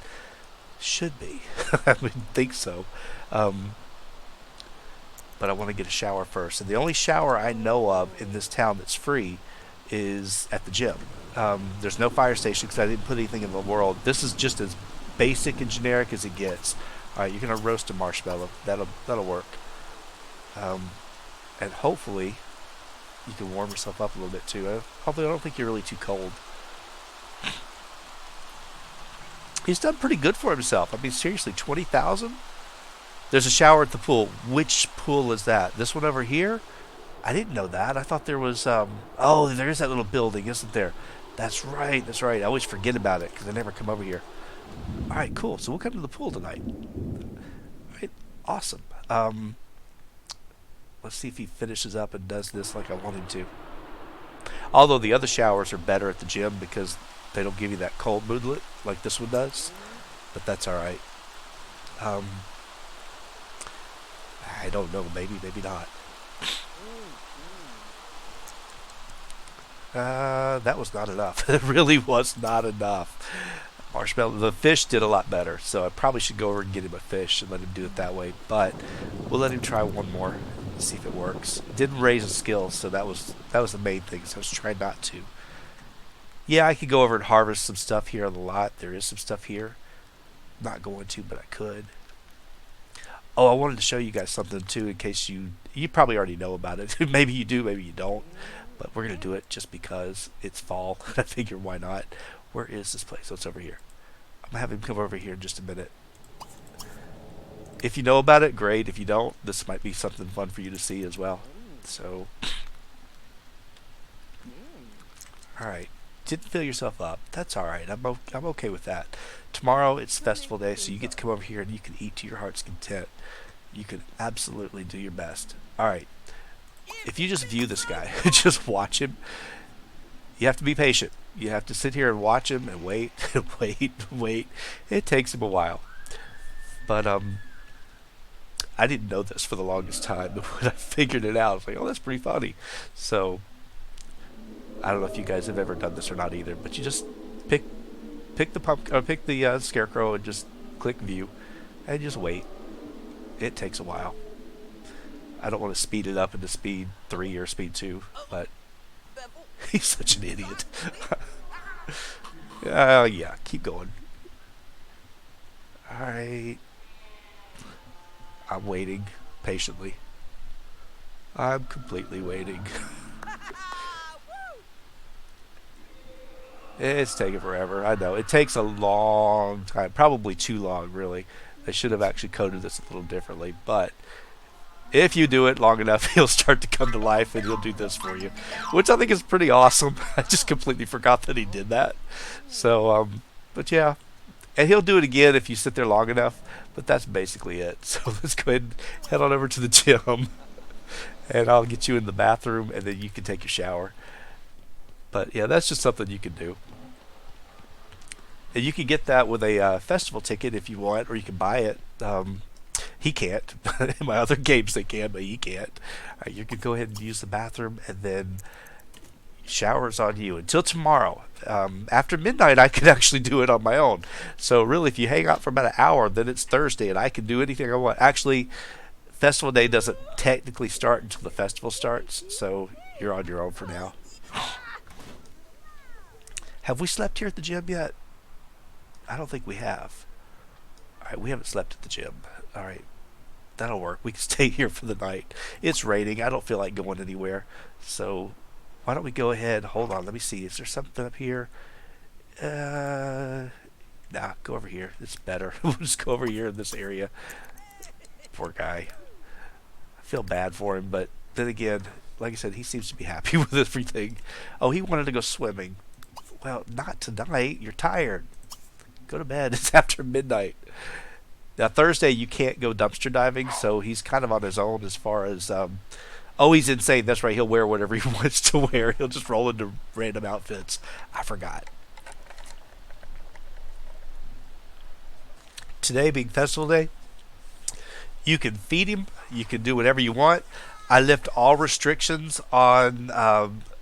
S1: Should be. I would think so. But I want to get a shower first. And the only shower I know of in this town that's free is at the gym. There's no fire station because I didn't put anything in the world. This is just as basic and generic as it gets. Alright, you're going to roast a marshmallow. That'll work. And hopefully you can warm yourself up a little bit too. Hopefully I don't think you're really too cold. He's done pretty good for himself. I mean, seriously, 20,000? There's a shower at the pool. Which pool is that? This one over here? I didn't know that. I thought there was, oh, there is that little building, isn't there? That's right, that's right. I always forget about it because I never come over here. Alright, cool. So we'll come to the pool tonight. Alright, awesome. Let's see if he finishes up and does this like I want him to. Although the other showers are better at the gym because they don't give you that cold moodlet like this one does. But that's all right. Um, I don't know. Maybe, maybe not. That was not enough. It really was not enough. Marshmallow. The fish did a lot better, so I probably should go over and get him a fish and let him do it that way. But we'll let him try one more, see if it works. Didn't raise his skills, so that was the main thing. So I was trying not to. Yeah, I could go over and harvest some stuff here on the lot. There is some stuff here. Not going to, but I could. Oh, I wanted to show you guys something too, in case you probably already know about it. Maybe you do, maybe you don't. But we're gonna do it just because it's fall. I figure why not. Where is this place? Oh, it's over here. I'm gonna have him come over here in just a minute. If you know about it, great. If you don't, this might be something fun for you to see as well. So, all right. Didn't fill yourself up. That's all right. I'm okay with that. Tomorrow it's festival day, so you get to come over here and you can eat to your heart's content. You can absolutely do your best. All right. If you just view this guy, just watch him. You have to be patient. You have to sit here and watch him and wait and wait and wait. It takes him a while. But I didn't know this for the longest time. But when I figured it out, I was like, oh, that's pretty funny. So I don't know if you guys have ever done this or not either, but you just pick the pick the scarecrow and just click view and just wait. It takes a while. I don't want to speed it up into speed 3 or speed 2, but he's such an idiot. Yeah, keep going. Alright. I'm waiting patiently. I'm completely waiting. It's taking forever. I know. It takes a long time. Probably too long, really. They should have actually coded this a little differently, but if you do it long enough, he'll start to come to life and he'll do this for you, which I think is pretty awesome. I just completely forgot that he did that. So, but yeah. And he'll do it again if you sit there long enough, but that's basically it. So let's go ahead and head on over to the gym, and I'll get you in the bathroom, and then you can take your shower. But yeah, that's just something you can do. And you can get that with a festival ticket if you want, or you can buy it. He can't. In my other games they can, but he can't. You can go ahead and use the bathroom, and then showers on you until tomorrow. After midnight, I can actually do it on my own. So really, if you hang out for about an hour, then it's Thursday, and I can do anything I want. Actually, festival day doesn't technically start until the festival starts, so you're on your own for now. Have we slept here at the gym yet? I don't think we have. Alright, we haven't slept at the gym. Alright, that'll work. We can stay here for the night. It's raining. I don't feel like going anywhere. So, why don't we go ahead? Hold on, let me see. Is there something up here? Nah, go over here. It's better. We'll just go over here in this area. Poor guy. I feel bad for him, but then again, like I said, he seems to be happy with everything. Oh, he wanted to go swimming. Well, not tonight. You're tired. Go to bed. It's after midnight. Now, Thursday, you can't go dumpster diving, so he's kind of on his own as far as... oh, he's insane. That's right. He'll wear whatever he wants to wear. He'll just roll into random outfits. I forgot. Today being festival day, you can feed him. You can do whatever you want. I lift all restrictions on...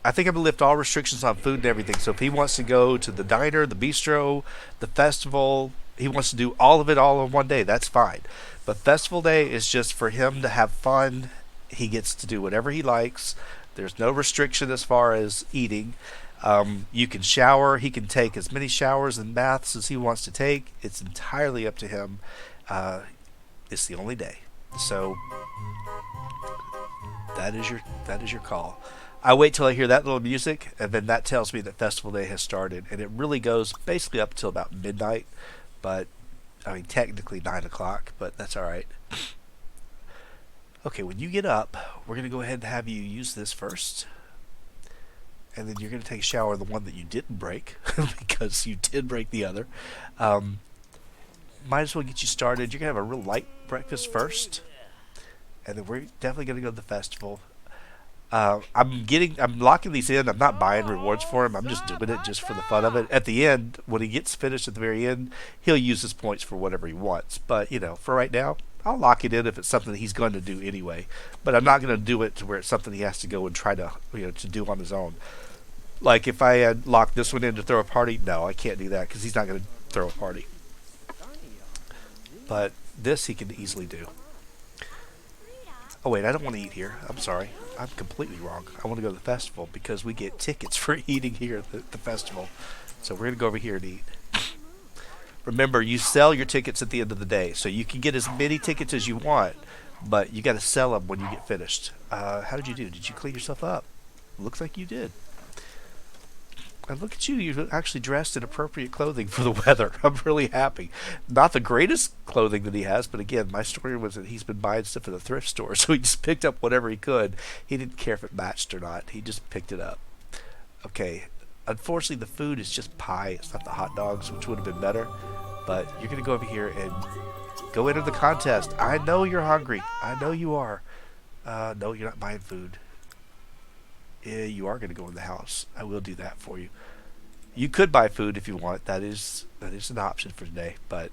S1: I think I'm going to lift all restrictions on food and everything. So if he wants to go to the diner, the bistro, the festival, he wants to do all of it all in one day, that's fine. But festival day is just for him to have fun. He gets to do whatever he likes. There's no restriction as far as eating. You can shower. He can take as many showers and baths as he wants to take. It's entirely up to him. It's the only day. So that is your call. I wait till I hear that little music, and then that tells me that festival day has started, and it really goes basically up till about midnight. But I mean, technically 9 o'clock, but that's all right. Okay, when you get up, we're going to go ahead and have you use this first. And then you're going to take a shower, the one that you didn't break, because you did break the other. Might as well get you started. You're going to have a real light breakfast first. And then we're definitely going to go to the festival. I'm locking these in. I'm not buying rewards for him. I'm just doing it just for the fun of it. At the end, when he gets finished at the very end, he'll use his points for whatever he wants. But for right now, I'll lock it in if it's something he's going to do anyway. But I'm not going to do it to where it's something he has to go and try to to do on his own. Like if I had locked this one in to throw a party, no, I can't do that because he's not going to throw a party. But this he can easily do. Oh wait, I don't want to eat here. I'm sorry. I'm completely wrong. I want to go to the festival because we get tickets for eating here at the festival. So we're going to go over here and eat. Remember, you sell your tickets at the end of the day. So you can get as many tickets as you want, but you got to sell them when you get finished. How did you do? Did you clean yourself up? Looks like you did. And look at you. You're actually dressed in appropriate clothing for the weather. I'm really happy. Not the greatest clothing that he has, but again, my story was that he's been buying stuff at the thrift store, so he just picked up whatever he could. He didn't care if it matched or not. He just picked it up. Okay. Unfortunately, the food is just pie. It's not the hot dogs, which would have been better. But you're going to go over here and go enter the contest. I know you're hungry. I know you are. No, you're not buying food. You are going to go in the house. I will do that for you. You could buy food if you want. That is an option for today. But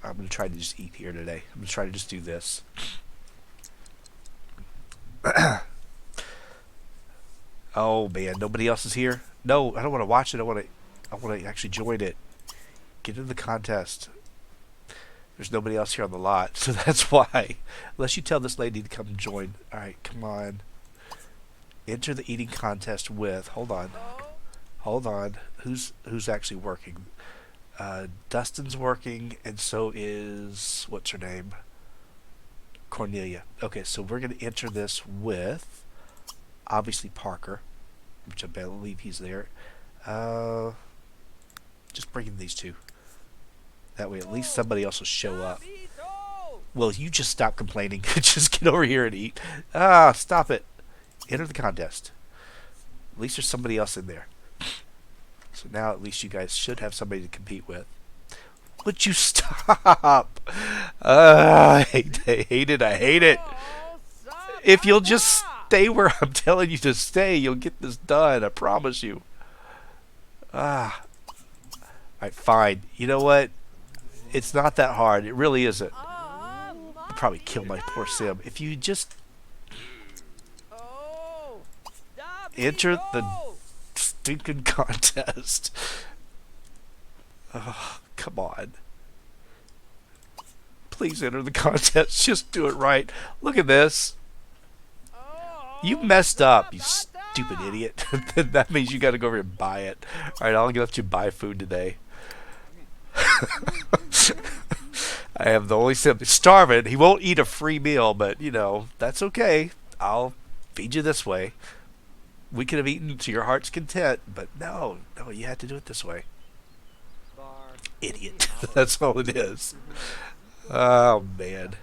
S1: I'm going to try to just eat here today. I'm going to try to just do this. Oh man, nobody else is here. No, I don't want to watch it. I want to actually join it. Get into the contest. There's nobody else here on the lot, so that's why. Unless you tell this lady to come join. All right, come on. Enter the eating contest with. Hold on. Who's actually working? Dustin's working, and so is what's her name? Cornelia. Okay, so we're gonna enter this with obviously Parker, which I believe he's there. Just bring in these two. That way, at least somebody else will show up. Well, you just stop complaining. Just get over here and eat. Stop it. Enter the contest. At least there's somebody else in there. So now at least you guys should have somebody to compete with. Would you stop? I hate it. I hate it. If you'll just stay where I'm telling you to stay, you'll get this done. I promise you. Alright, fine. You know what? It's not that hard. It really isn't. I'll probably kill my poor Sim. If you just enter the stinking contest. Oh, come on. Please enter the contest. Just do it right. Look at this. You messed up, you stupid idiot. That means you gotta go over and buy it. Alright, I'll let you buy food today. I have the only Sim starving. He won't eat a free meal, but that's okay. I'll feed you this way. We could have eaten to your heart's content, but no, you had to do it this way. Idiot. That's all it is. Oh man.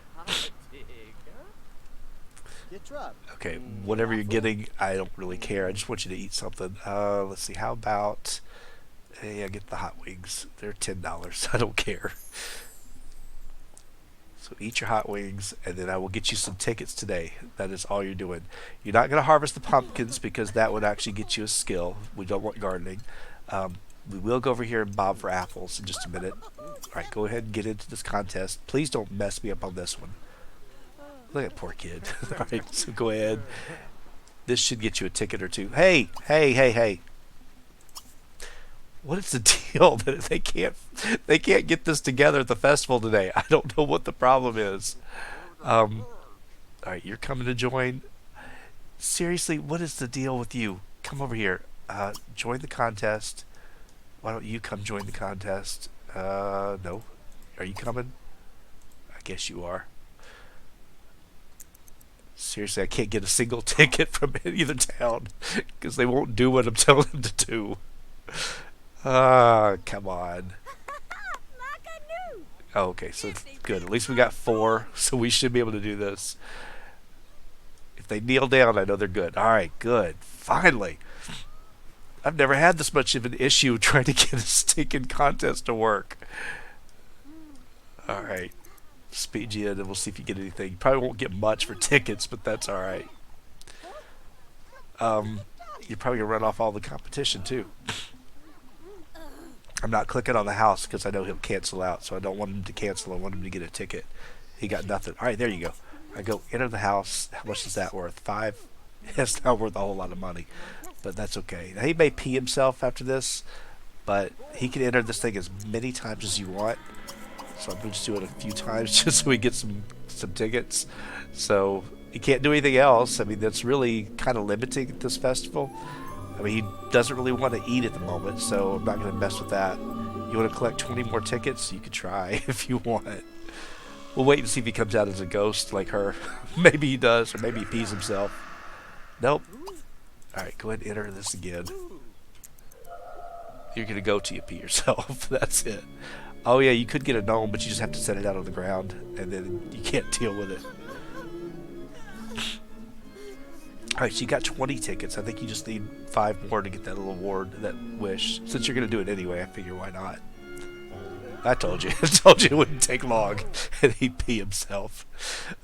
S1: Okay, whatever you're getting, I don't really care. I just want you to eat something. Let's see. How about? Hey, I get the hot wings. They're $10. I don't care. So eat your hot wings, and then I will get you some tickets today. That is all you're doing. You're not going to harvest the pumpkins because that would actually get you a skill. We don't want gardening. We will go over here and bob for apples in just a minute. Alright, go ahead and get into this contest. Please don't mess me up on this one. Look at that poor kid. Alright, so go ahead. This should get you a ticket or two. Hey! What is the deal that they can't get this together at the festival today? I don't know what the problem is. Alright, you're coming to join. Seriously, what is the deal with you? Come over here. Join the contest. Why don't you come join the contest? No. Are you coming? I guess you are. Seriously, I can't get a single ticket from either town because they won't do what I'm telling them to do. Come on. Oh, okay, so good. At least we got 4, so we should be able to do this. If they kneel down, I know they're good. Alright, good. Finally. I've never had this much of an issue trying to get a stinking contest to work. Alright. Speed you in and we'll see if you get anything. You probably won't get much for tickets, but that's alright. Um, you're probably gonna run off all the competition too. I'm not clicking on the house because I know he'll cancel out, so I don't want him to cancel. I want him to get a ticket. He got nothing. All right, there you go. I go enter the house. How much is that worth? 5. It's not worth a whole lot of money, but that's okay. Now, he may pee himself after this, but he can enter this thing as many times as you want. So I'm going to just do it a few times just so we get some tickets. So he can't do anything else. I mean, that's really kind of limiting at this festival. I mean, he doesn't really want to eat at the moment, so I'm not going to mess with that. You want to collect 20 more tickets? You could try if you want. We'll wait and see if he comes out as a ghost like her. Maybe he does, or maybe he pees himself. Nope. Alright, go ahead and enter this again. You're going to go till you pee yourself. That's it. Oh yeah, you could get a gnome, but you just have to set it out on the ground, and then you can't deal with it. Alright, so you got 20 tickets. I think you just need 5 more to get that little award, that wish. Since you're going to do it anyway, I figure why not. I told you. I told you it wouldn't take long. And he'd pee himself.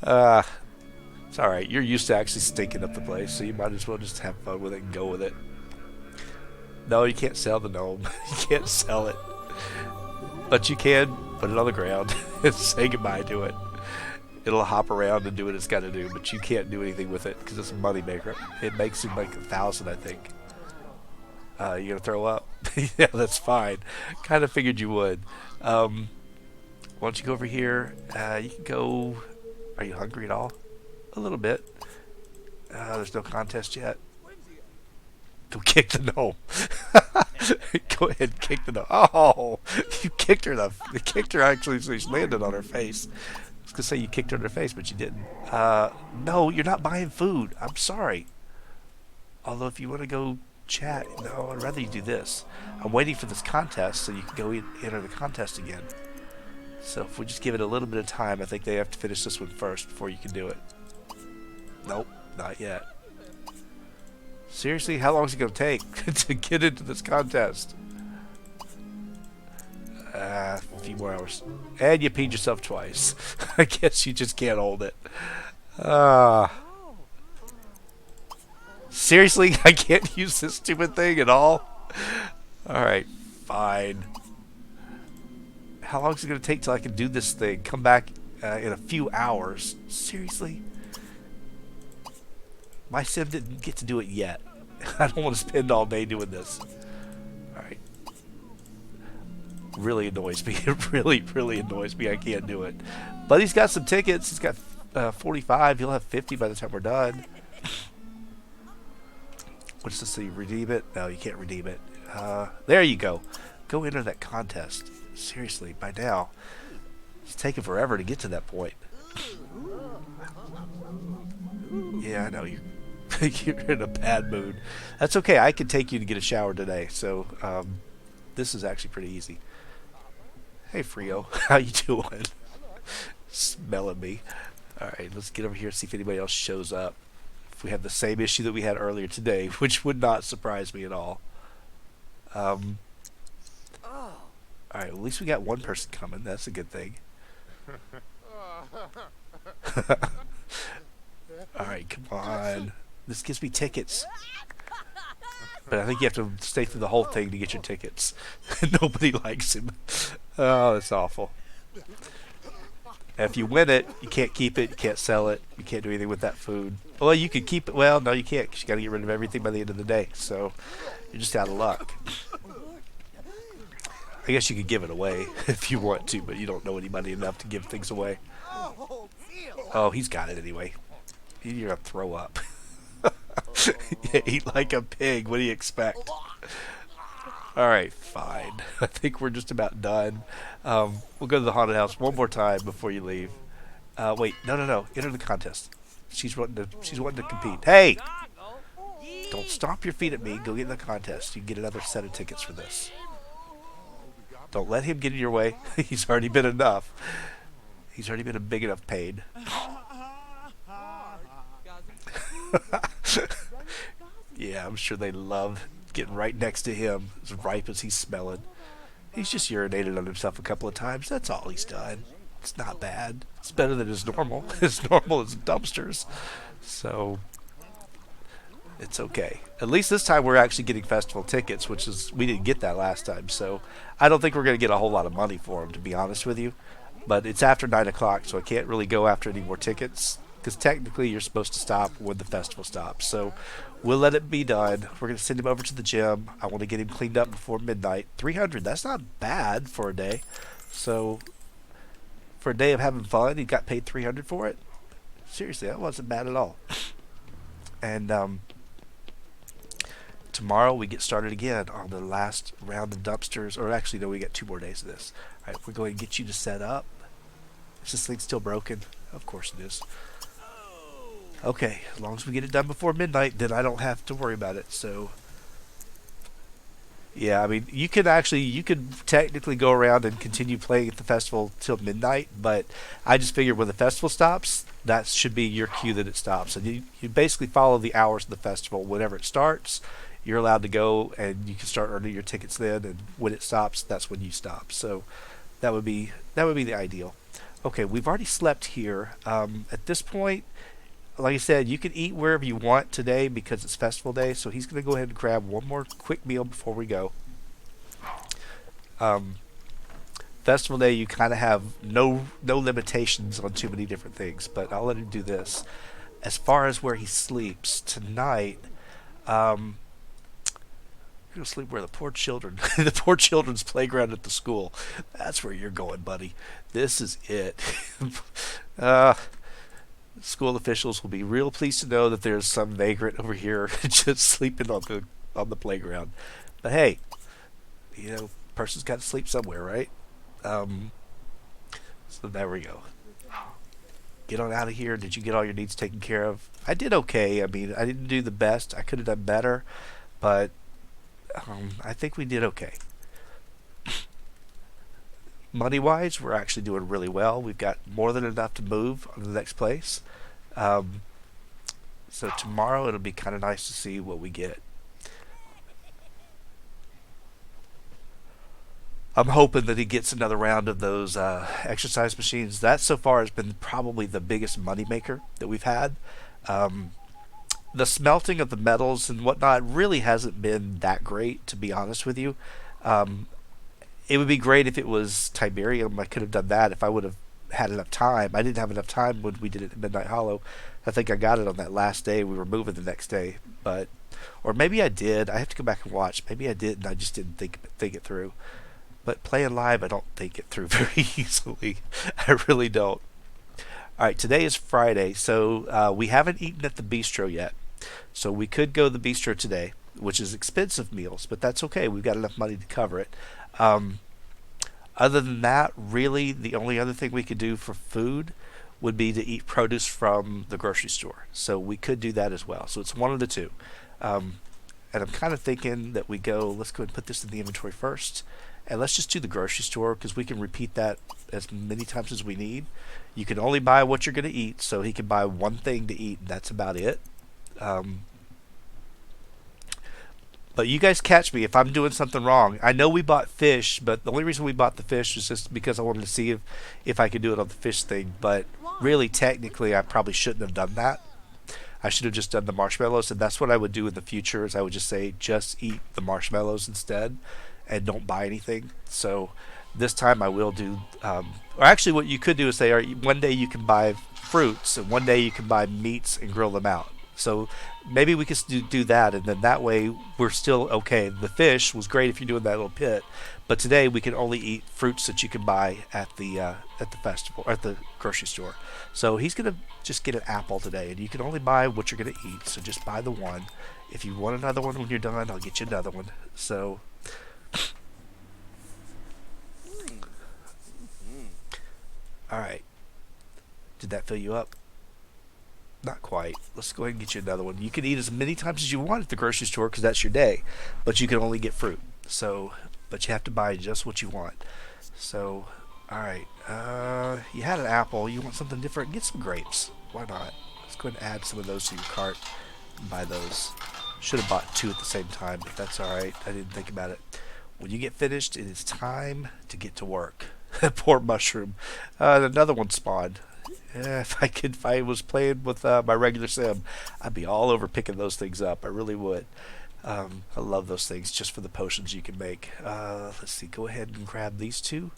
S1: It's alright. You're used to actually stinking up the place, so you might as well just have fun with it and go with it. No, you can't sell the gnome. You can't sell it. But you can put it on the ground and say goodbye to it. It'll hop around and do what it's got to do, but you can't do anything with it because it's a money maker. It makes it like 1,000, I think. You gonna throw up? Yeah, that's fine. Kind of figured you would. Why don't you go over here? You can go. Are you hungry at all? A little bit. There's no contest yet. Go kick the gnome. Go ahead and kick the gnome. Oh, you kicked her. You kicked her actually, so she landed on her face. I was gonna say you kicked her in her face, but you didn't. No, you're not buying food. I'm sorry. Although if you want to go chat, no, I'd rather you do this. I'm waiting for this contest so you can go enter the contest again. So if we just give it a little bit of time, I think they have to finish this one first before you can do it. Nope, not yet. Seriously, how long is it going to take to get into this contest? A few more hours. And you peed yourself twice. I guess you just can't hold it. Seriously, I can't use this stupid thing at all? Alright, fine. How long is it going to take till I can do this thing? Come back in a few hours. Seriously? My sim didn't get to do it yet. I don't want to spend all day doing this. Alright. Really annoys me. It really annoys me. I can't do it. But he's got some tickets. He's got 45. He'll have 50 by the time we're done. What's this thing? Redeem it? No, you can't redeem it. There you go. Go enter that contest. Seriously, by now. It's taken forever to get to that point. Yeah, I know. You're in a bad mood. That's okay. I can take you to get a shower today. So, this is actually pretty easy. Hey, Frio. How you doing? Smelling me. Alright, let's get over here and see if anybody else shows up. We have the same issue that we had earlier today, which would not surprise me at all. Alright, well, at least we got one person coming. That's a good thing. Alright, come on. This gives me tickets. But I think you have to stay through the whole thing to get your tickets. Nobody likes him. Oh, that's awful. And if you win it, you can't keep it, you can't sell it, you can't do anything with that food. Well, you could keep it. Well, no, you can't, because you got to get rid of everything by the end of the day. So you're just out of luck. I guess you could give it away if you want to, but you don't know anybody enough to give things away. Oh, he's got it anyway. You're going to throw up. Yeah, eat like a pig. What do you expect? Alright, fine. I think we're just about done. We'll go to the haunted house one more time before you leave. Wait, no. Enter the contest. She's wanting to compete. Hey! Don't stomp your feet at me. Go get in the contest. You can get another set of tickets for this. Don't let him get in your way. He's already been enough. He's already been a big enough pain. Yeah, I'm sure they love getting right next to him, as ripe as he's smelling. He's just urinated on himself a couple of times. That's all he's done. It's not bad. It's better than his normal. His normal is dumpsters. So, It's okay. At least this time we're actually getting festival tickets, which is we didn't get that last time. So I don't think we're going to get a whole lot of money for them, to be honest with you. But it's after 9 o'clock, so I can't really go after any more tickets because technically you're supposed to stop when the festival stops. So we'll let it be done. We're going to send him over to the gym. I want to get him cleaned up before midnight. 300. That's not bad for a day. So for a day of having fun, he got paid 300 for it. Seriously, that wasn't bad at all. And tomorrow we get started again on the last round of dumpsters. Or actually, no, we got 2 more days of this. All right, we're going to get you to set up. Is this thing still broken? Of course it is. Okay, as long as we get it done before midnight, then I don't have to worry about it. So, yeah, I mean, you could technically go around and continue playing at the festival till midnight, but I just figured when the festival stops, that should be your cue that it stops. And you basically follow the hours of the festival. Whenever it starts, you're allowed to go and you can start earning your tickets then, and when it stops, that's when you stop. So that would be the ideal. Okay, we've already slept here. At this point, like I said, you can eat wherever you want today because it's festival day. So he's going to go ahead and grab one more quick meal before we go. Um, Festival day, you kind of have no limitations on too many different things. But I'll let him do this. As far as where he sleeps tonight, um, you're gonna sleep where the poor children, the poor children's playground at the school. That's where you're going, buddy. This is it. uh, School officials will be real pleased to know that there's some vagrant over here just sleeping on the playground. But hey, person's got to sleep somewhere, right? Um, so there we go. Get on out of here. Did you get all your needs taken care of? I did okay. I mean, I didn't do the best. I could have done better, but I think we did okay. Money wise, we're actually doing really well. We've got more than enough to move on to the next place. Um, so tomorrow it'll be kind of nice to see what we get. I'm hoping that he gets another round of those exercise machines. That so far has been probably the biggest moneymaker that we've had. Um, the smelting of the metals and whatnot really hasn't been that great, to be honest with you. Um, it would be great if it was Tiberium. I could have done that if I would have had enough time. I didn't have enough time when we did it at Midnight Hollow. I think I got it on that last day. We were moving the next day, but or maybe I did. I have to go back and watch. Maybe I did, and I just didn't think it through. But playing live, I don't think it through very easily. I really don't. All right, today is Friday, so we haven't eaten at the bistro yet. So we could go to the bistro today, which is expensive meals, but that's okay. We've got enough money to cover it. Um, Other than that, really, the only other thing we could do for food would be to eat produce from the grocery store. So we could do that as well. So it's one of the two. Um, and I'm kind of thinking that we go, let's go ahead and put this in the inventory first. And let's just do the grocery store because we can repeat that as many times as we need. You can only buy what you're going to eat, so he can buy one thing to eat, and that's about it. Um, But you guys catch me if I'm doing something wrong. I know we bought fish, but the only reason we bought the fish was just because I wanted to see if I could do it on the fish thing. But really, technically, I probably shouldn't have done that. I should have just done the marshmallows, and that's what I would do in the future. Is I would just say just eat the marshmallows instead, and don't buy anything. So this time I will do. Or actually, what you could do is say, all right, one day you can buy fruits, and one day you can buy meats and grill them out. So maybe we could do that, and then that way we're still okay. The fish was great if you're doing that little pit, but today we can only eat fruits that you can buy at the festival or at the grocery store. So he's gonna just get an apple today, and you can only buy what you're gonna eat. So just buy the one. If you want another one when you're done, I'll get you another one. So. All right. Did that fill you up? Not quite. Let's go ahead and get you another one. You can eat as many times as you want at the grocery store because that's your day, but you can only get fruit. So, but you have to buy just what you want. So, all right. You had an apple. You want something different? Get some grapes. Why not? Let's go ahead and add some of those to your cart and buy those. Should have bought two at the same time, but that's all right. I didn't think about it. When you get finished, it is time to get to work. Poor mushroom. Another one spawned. If I was playing with my regular sim, I'd be all over picking those things up. I really would. I love those things just for the potions you can make. Let's see. Go ahead and grab these two.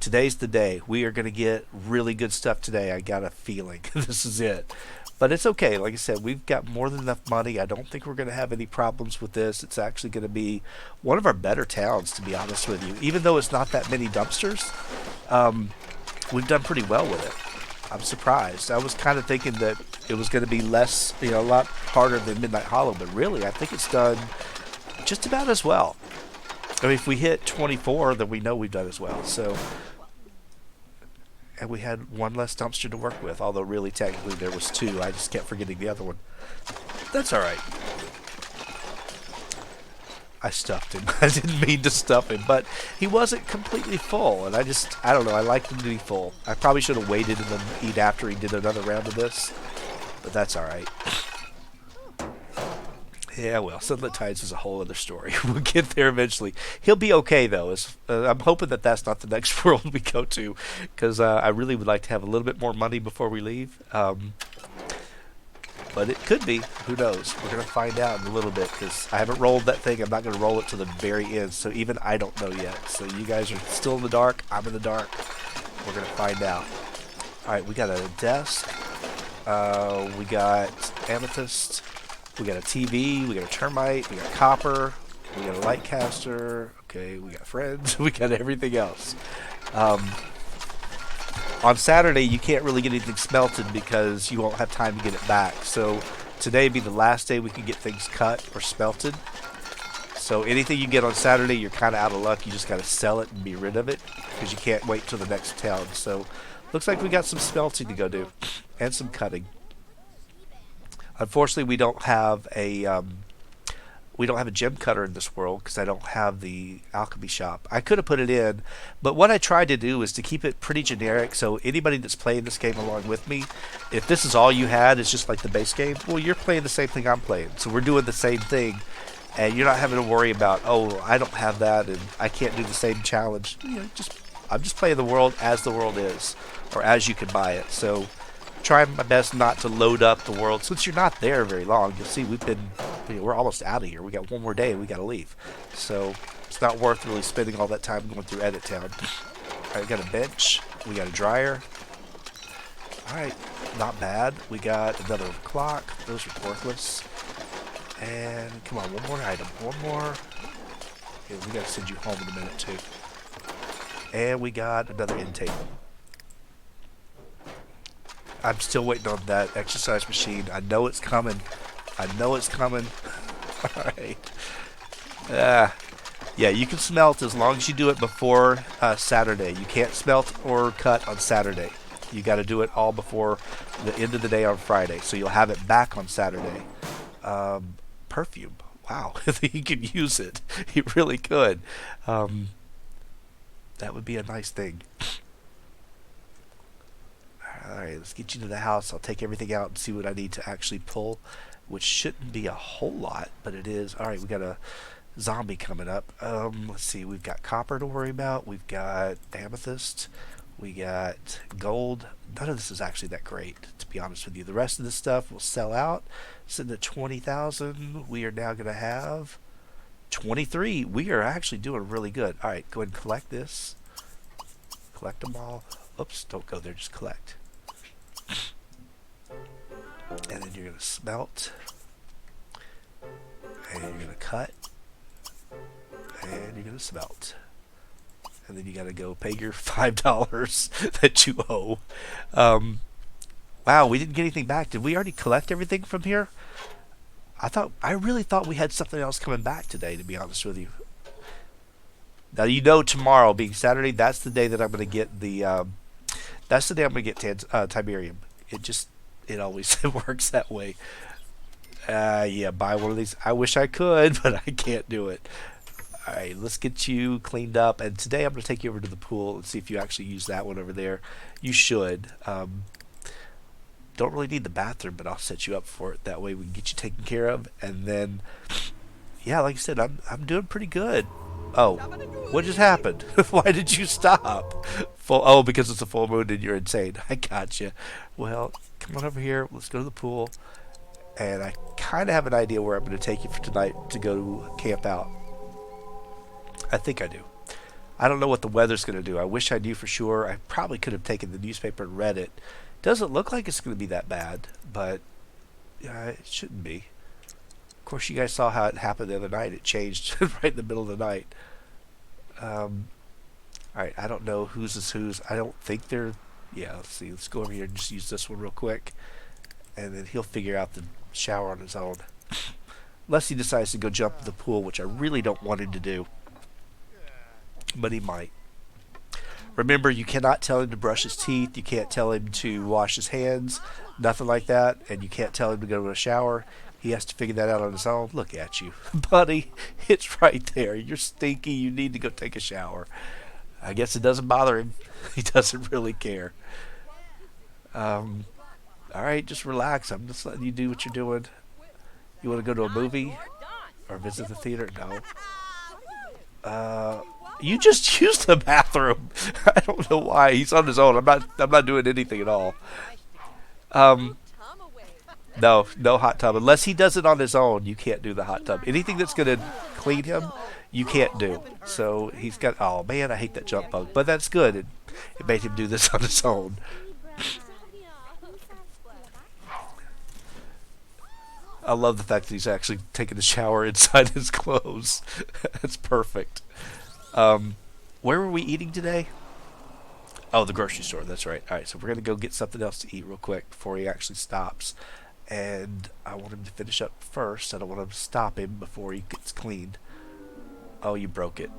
S1: Today's the day. We are going to get really good stuff today. I got a feeling this is it. But it's okay. Like I said, we've got more than enough money. I don't think we're going to have any problems with this. It's actually going to be one of our better towns, to be honest with you. Even though it's not that many dumpsters, we've done pretty well with it. I'm surprised. I was kind of thinking that it was going to be less, a lot harder than Midnight Hollow, but really, I think it's done just about as well. I mean, if we hit 24, then we know we've done as well. So, and we had one less dumpster to work with, although really technically there was two. I just kept forgetting the other one. That's all right. I stuffed him. I didn't mean to stuff him, but he wasn't completely full, and I don't know, I liked him to be full. I probably should have waited and then eat after he did another round of this, but that's all right. Yeah, well, Sunlit Tides is a whole other story. We'll get there eventually. He'll be okay, though. I'm hoping that that's not the next world we go to, because I really would like to have a little bit more money before we leave. But it could be. Who knows? We're going to find out in a little bit, because I haven't rolled that thing. I'm not going to roll it to the very end, so even I don't know yet. So you guys are still in the dark. I'm in the dark. We're going to find out. All right, we got a desk. We got amethyst. We got a TV, we got a termite, we got copper, we got a light caster, okay, we got friends, we got everything else. On Saturday, you can't really get anything smelted because you won't have time to get it back. So today be the last day we can get things cut or smelted. So anything you get on Saturday, you're kind of out of luck. You just got to sell it and be rid of it because you can't wait till the next town. So looks like we got some smelting to go do and some cutting. Unfortunately, we don't have a gem cutter in this world because I don't have the alchemy shop. I could have put it in, but what I tried to do is to keep it pretty generic. So anybody that's playing this game along with me, if this is all you had, it's just like the base game. Well, you're playing the same thing I'm playing, so we're doing the same thing, and you're not having to worry about, oh, I don't have that and I can't do the same challenge. I'm just playing the world as the world is, or as you can buy it. So. Trying my best not to load up the world. Since you're not there very long, you'll see we're almost out of here. We got one more day and we got to leave. So it's not worth really spending all that time going through Edit Town. Alright, we got a bench. We got a dryer. Alright, not bad. We got another clock. Those are worthless. And come on, one more item. One more. Okay, we got to send you home in a minute too. And we got another end table. I'm still waiting on that exercise machine. I know it's coming. Alright. Yeah, you can smelt as long as you do it before Saturday. You can't smelt or cut on Saturday. You got to do it all before the end of the day on Friday. So you'll have it back on Saturday. Perfume. Wow. He could use it. He really could. That would be a nice thing. Alright, let's get you to the house. I'll take everything out and see what I need to actually pull, which shouldn't be a whole lot, but it is. Alright, we got a zombie coming up. Let's see, we've got copper to worry about. We've got amethyst. We got gold. None of this is actually that great, to be honest with you. The rest of this stuff will sell out. Sitting at 20,000. We are now going to have 23. We are actually doing really good. Alright, go ahead and collect this. Collect them all. Oops, don't go there, just collect. And then you're going to smelt, and you're going to cut, and you're going to smelt, and then you got to go pay your $5 that you owe. Wow, we didn't get anything back. Did we already collect everything from here? I really thought we had something else coming back today, to be honest with you. Now tomorrow being Saturday, that's the day that I'm going to get the. That's the day I'm going to get Tiberium. It always works that way. Yeah, buy one of these. I wish I could, but I can't do it. Alright, let's get you cleaned up. And today I'm going to take you over to the pool and see if you actually use that one over there. You should. Don't really need the bathroom, but I'll set you up for it. That way we can get you taken care of. And then, yeah, like I said, I'm doing pretty good. Oh, what just happened? Why did you stop? Oh, because it's a full moon and you're insane. I gotcha. Well, come on over here. Let's go to the pool. And I kind of have an idea where I'm going to take you for tonight to go camp out. I think I do. I don't know what the weather's going to do. I wish I knew for sure. I probably could have taken the newspaper and read it. Doesn't look like it's going to be that bad, but it shouldn't be. Of course, you guys saw how it happened the other night. It changed right in the middle of the night. Um, all right, I don't know whose is whose. I don't think they're. Yeah, let's see. Let's go over here and just use this one real quick, and then he'll figure out the shower on his own. Unless he decides to go jump in the pool, which I really don't want him to do, but he might. Remember, you cannot tell him to brush his teeth. You can't tell him to wash his hands. Nothing like that. And you can't tell him to go to a shower. He has to figure that out on his own. Look at you. Buddy, it's right there. You're stinky. You need to go take a shower. I guess it doesn't bother him. He doesn't really care. All right, just relax. I'm just letting you do what you're doing. You want to go to a movie or visit the theater? No. You just used the bathroom. I don't know why. He's on his own. I'm not doing anything at all. Um, no, no hot tub unless he does it on his own. You can't do the hot tub. Anything that's gonna clean him, you can't do. So he's got. Oh man, I hate that jump bug. But that's good. It made him do this on his own. I love the fact that he's actually taking a shower inside his clothes. That's perfect. Where were we eating today? Oh, the grocery store. That's right. All right, so we're gonna go get something else to eat real quick before he actually stops. And I want him to finish up first. I don't want to stop him before he gets cleaned. Oh, you broke it.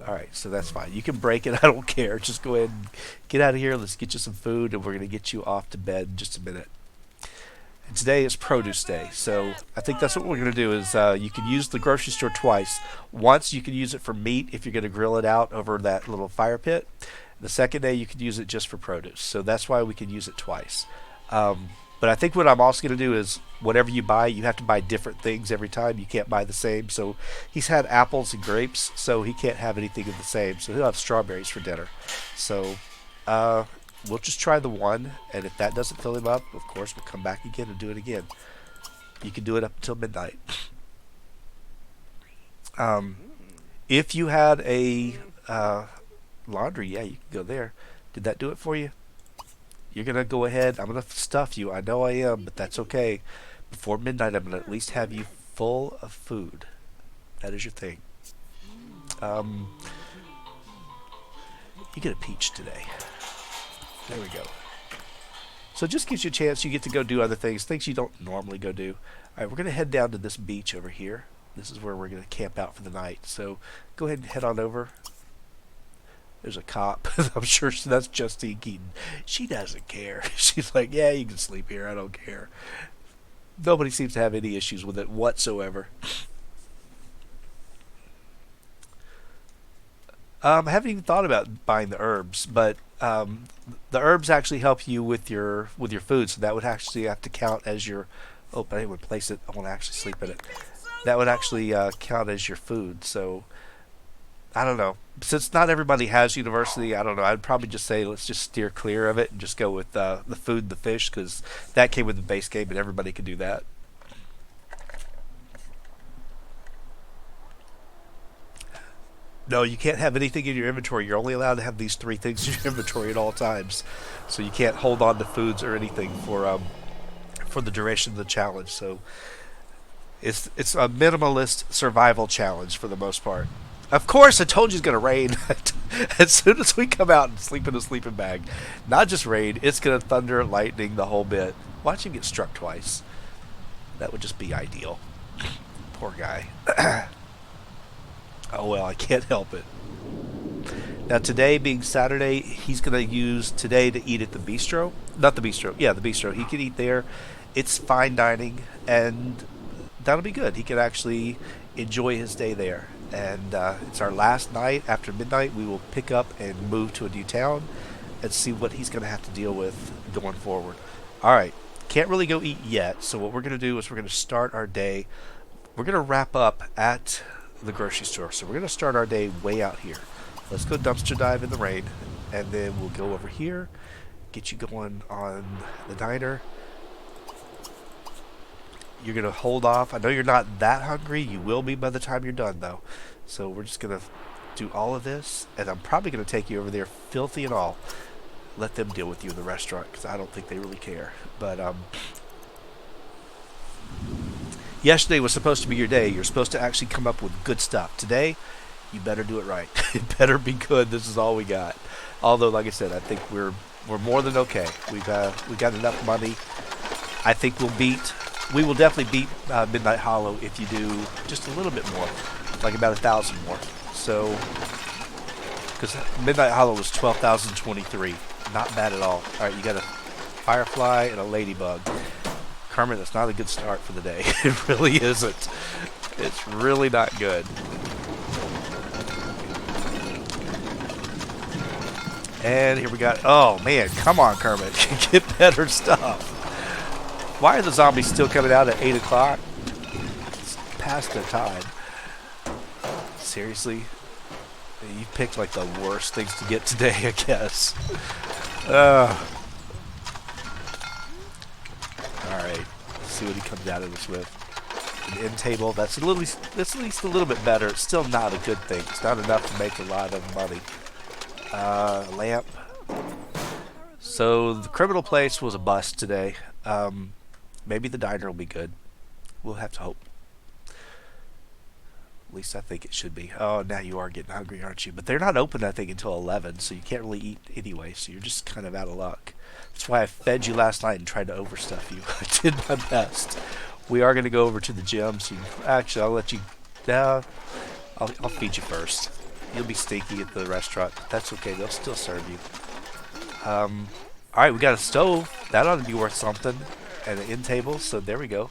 S1: All right, so that's fine. You can break it. I don't care. Just go ahead and get out of here. Let's get you some food, and we're gonna get you off to bed in just a minute. And today is produce day, so I think that's what we're going to do is you can use the grocery store twice. Once you can use it for meat if you're going to grill it out over that little fire pit. The second day you can use it just for produce, so that's why we can use it twice. But I think what I'm also going to do is whatever you buy, you have to buy different things every time. You can't buy the same. So he's had apples and grapes, so he can't have anything of the same. So he'll have strawberries for dinner. So we'll just try the one, and if that doesn't fill him up, of course, we'll come back again and do it again. You can do it up until midnight. If you had a laundry, yeah, you can go there. Did that do it for you? You're going to go ahead. I'm going to stuff you. I know I am, but that's okay. Before midnight, I'm going to at least have you full of food. That is your thing. You get a peach today. There we go. So it just gives you a chance. You get to go do other things you don't normally go do. All right, we're going to head down to this beach over here. This is where we're going to camp out for the night. So go ahead and head on over. There's a cop. I'm sure that's Justine Keaton. She doesn't care. She's like, yeah, you can sleep here. I don't care. Nobody seems to have any issues with it whatsoever. I haven't even thought about buying the herbs, but the herbs actually help you with your food, so that would actually have to count as your. Oh, but I didn't place it. I want to actually sleep in it. That would actually count as your food. So I don't know. Since not everybody has university, I don't know. I'd probably just say let's just steer clear of it and just go with the food and the fish because that came with the base game and everybody could do that. No, you can't have anything in your inventory. You're only allowed to have these three things in your inventory at all times. So you can't hold on to foods or anything for the duration of the challenge. So it's a minimalist survival challenge for the most part. Of course, I told you it's going to rain. As soon as we come out and sleep in a sleeping bag, not just rain, it's going to thunder, lightning, the whole bit. Watch him get struck twice. That would just be ideal. Poor guy. Oh well, I can't help it. Now today being Saturday, he's going to use today to eat at the bistro. Not the bistro. Yeah, the bistro. He can eat there. It's fine dining, and that'll be good. He can actually enjoy his day there. And it's our last night. After midnight, we will pick up and move to a new town and see what he's going to have to deal with going forward. All right. Can't really go eat yet. So what we're going to do is we're going to start our day. We're going to wrap up at the grocery store. So we're going to start our day way out here. Let's go dumpster dive in the rain, and then we'll go over here, get you going on the diner. You're going to hold off. I know you're not that hungry. You will be by the time you're done, though. So we're just going to do all of this, and I'm probably going to take you over there, filthy and all. Let them deal with you in the restaurant, because I don't think they really care. But yesterday was supposed to be your day. You're supposed to actually come up with good stuff. Today, you better do it right. It better be good. This is all we got. Although, like I said, I think we're more than okay. We got enough money. I think we will definitely beat Midnight Hollow if you do just a little bit more, like about 1,000 more. So, because Midnight Hollow was 12,023, not bad at all. All right, you got a firefly and a ladybug. Kermit, that's not a good start for the day. It really isn't. It's really not good. And here we got. Oh man, come on, Kermit, get better stuff. Why are the zombies still coming out at 8 o'clock? It's past their time. Seriously? You picked like the worst things to get today, I guess. Alright. Let's see what he comes out of this with. An end table. That's at least a little bit better. It's still not a good thing. It's not enough to make a lot of money. Lamp. So the criminal place was a bust today. Maybe the diner will be good. We'll have to hope. At least I think it should be. Oh, now you are getting hungry, aren't you? But they're not open, I think, until 11, so you can't really eat anyway, so you're just kind of out of luck. That's why I fed you last night and tried to overstuff you. I did my best. We are going to go over to the gym, so actually, I'll let you... I'll feed you first. You'll be stinky at the restaurant. That's okay. They'll still serve you. Alright, we got a stove. That ought to be worth something. And an end table, so there we go.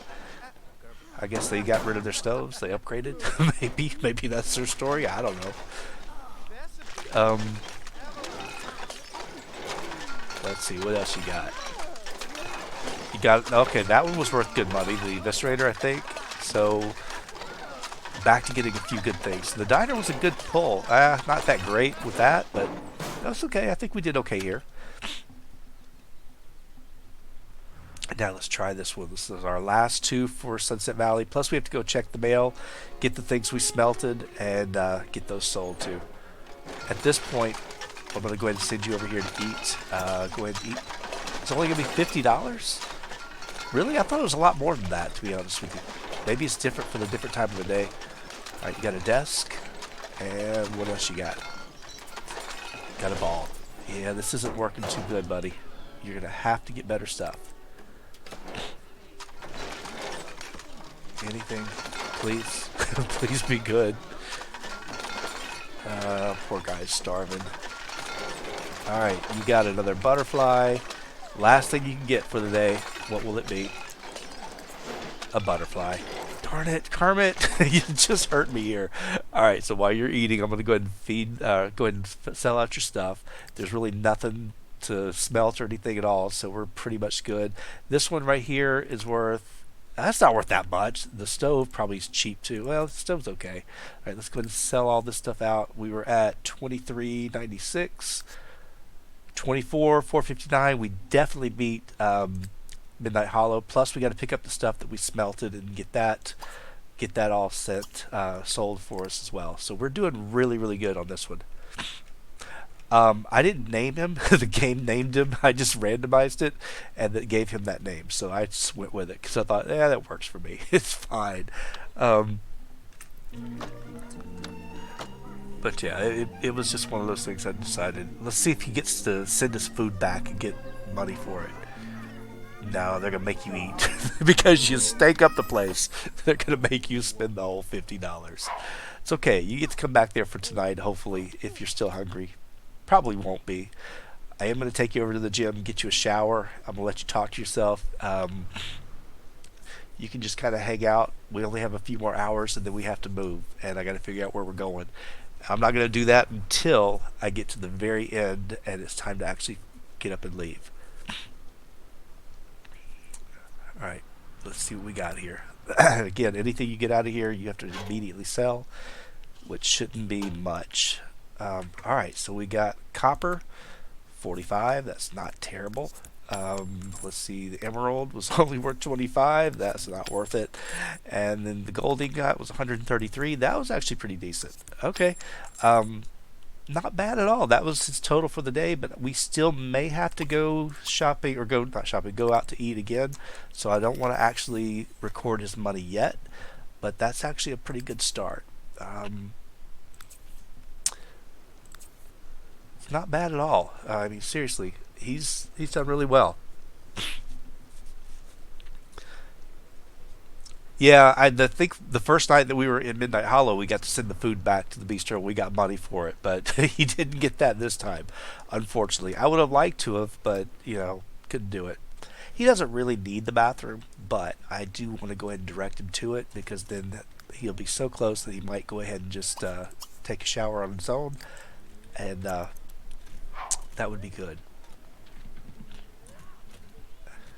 S1: I guess they got rid of their stoves. They upgraded. Maybe that's their story. I don't know. Let's see, what else you got? You got, okay, that one was worth good money. The Eviscerator, I think. So, back to getting a few good things. The diner was a good pull. Not that great with that, but that's okay. I think we did okay here. Now let's try this one. This is our last two for Sunset Valley. Plus we have to go check the mail, get the things we smelted, and get those sold too. At this point, I'm going to go ahead and send you over here to eat. Go ahead and eat. It's only going to be $50? Really? I thought it was a lot more than that, to be honest with you. Maybe it's different for the different time of the day. Alright, you got a desk. And what else you got? Got a ball. Yeah, this isn't working too good, buddy. You're going to have to get better stuff. Anything, please. Please be good. Poor guy's starving. Alright, you got another butterfly. Last thing you can get for the day. What will it be? A butterfly. Darn it, Kermit. You just hurt me here. Alright, so while you're eating, I'm going to go ahead and go ahead and sell out your stuff. There's really nothing to smelt or anything at all, so we're pretty much good. This one right here is worth, that's not worth that much. The stove probably is cheap too. Well, the stove's okay. Alright, let's go ahead and sell all this stuff out. We were at $23.96, $24.459. We definitely beat Midnight Hollow. Plus we got to pick up the stuff that we smelted and get that all sold for us as well. So we're doing really, really good on this one. I didn't name him. The game named him. I just randomized it, and it gave him that name. So I just went with it because I thought, yeah, that works for me. It's fine. But yeah, it was just one of those things I decided, let's see if he gets to send us food back and get money for it. No, they're going to make you eat. Because you stank up the place. They're going to make you spend the whole $50. It's okay. You get to come back there for tonight, hopefully, if you're still hungry. Probably won't be. I am going to take you over to the gym and get you a shower. I'm going to let you talk to yourself. You can just kind of hang out. We only have a few more hours and then we have to move. And I got to figure out where we're going. I'm not going to do that until I get to the very end and it's time to actually get up and leave. Alright, let's see what we got here. Again, anything you get out of here, you have to immediately sell. which shouldn't be much. All right, so we got copper, 45. That's not terrible. Let's see, the emerald was only worth 25. That's not worth it. And then the gold he got was 133. That was actually pretty decent. Okay. Um, Not bad at all. That was his total for the day, but we still may have to go shopping or go not shopping, go out to eat again. So I don't want to actually record his money yet, but that's actually a pretty good start. Um, it's not bad at all. I mean, seriously, he's done really well. Yeah, think the first night that we were in Midnight Hollow, we got to send the food back to the bistro. We got money for it, but he didn't get that this time, unfortunately. I would have liked to have, but couldn't do it. He doesn't really need the bathroom, but I do want to go ahead and direct him to it because then he'll be so close that he might go ahead and just take a shower on his own, and that would be good.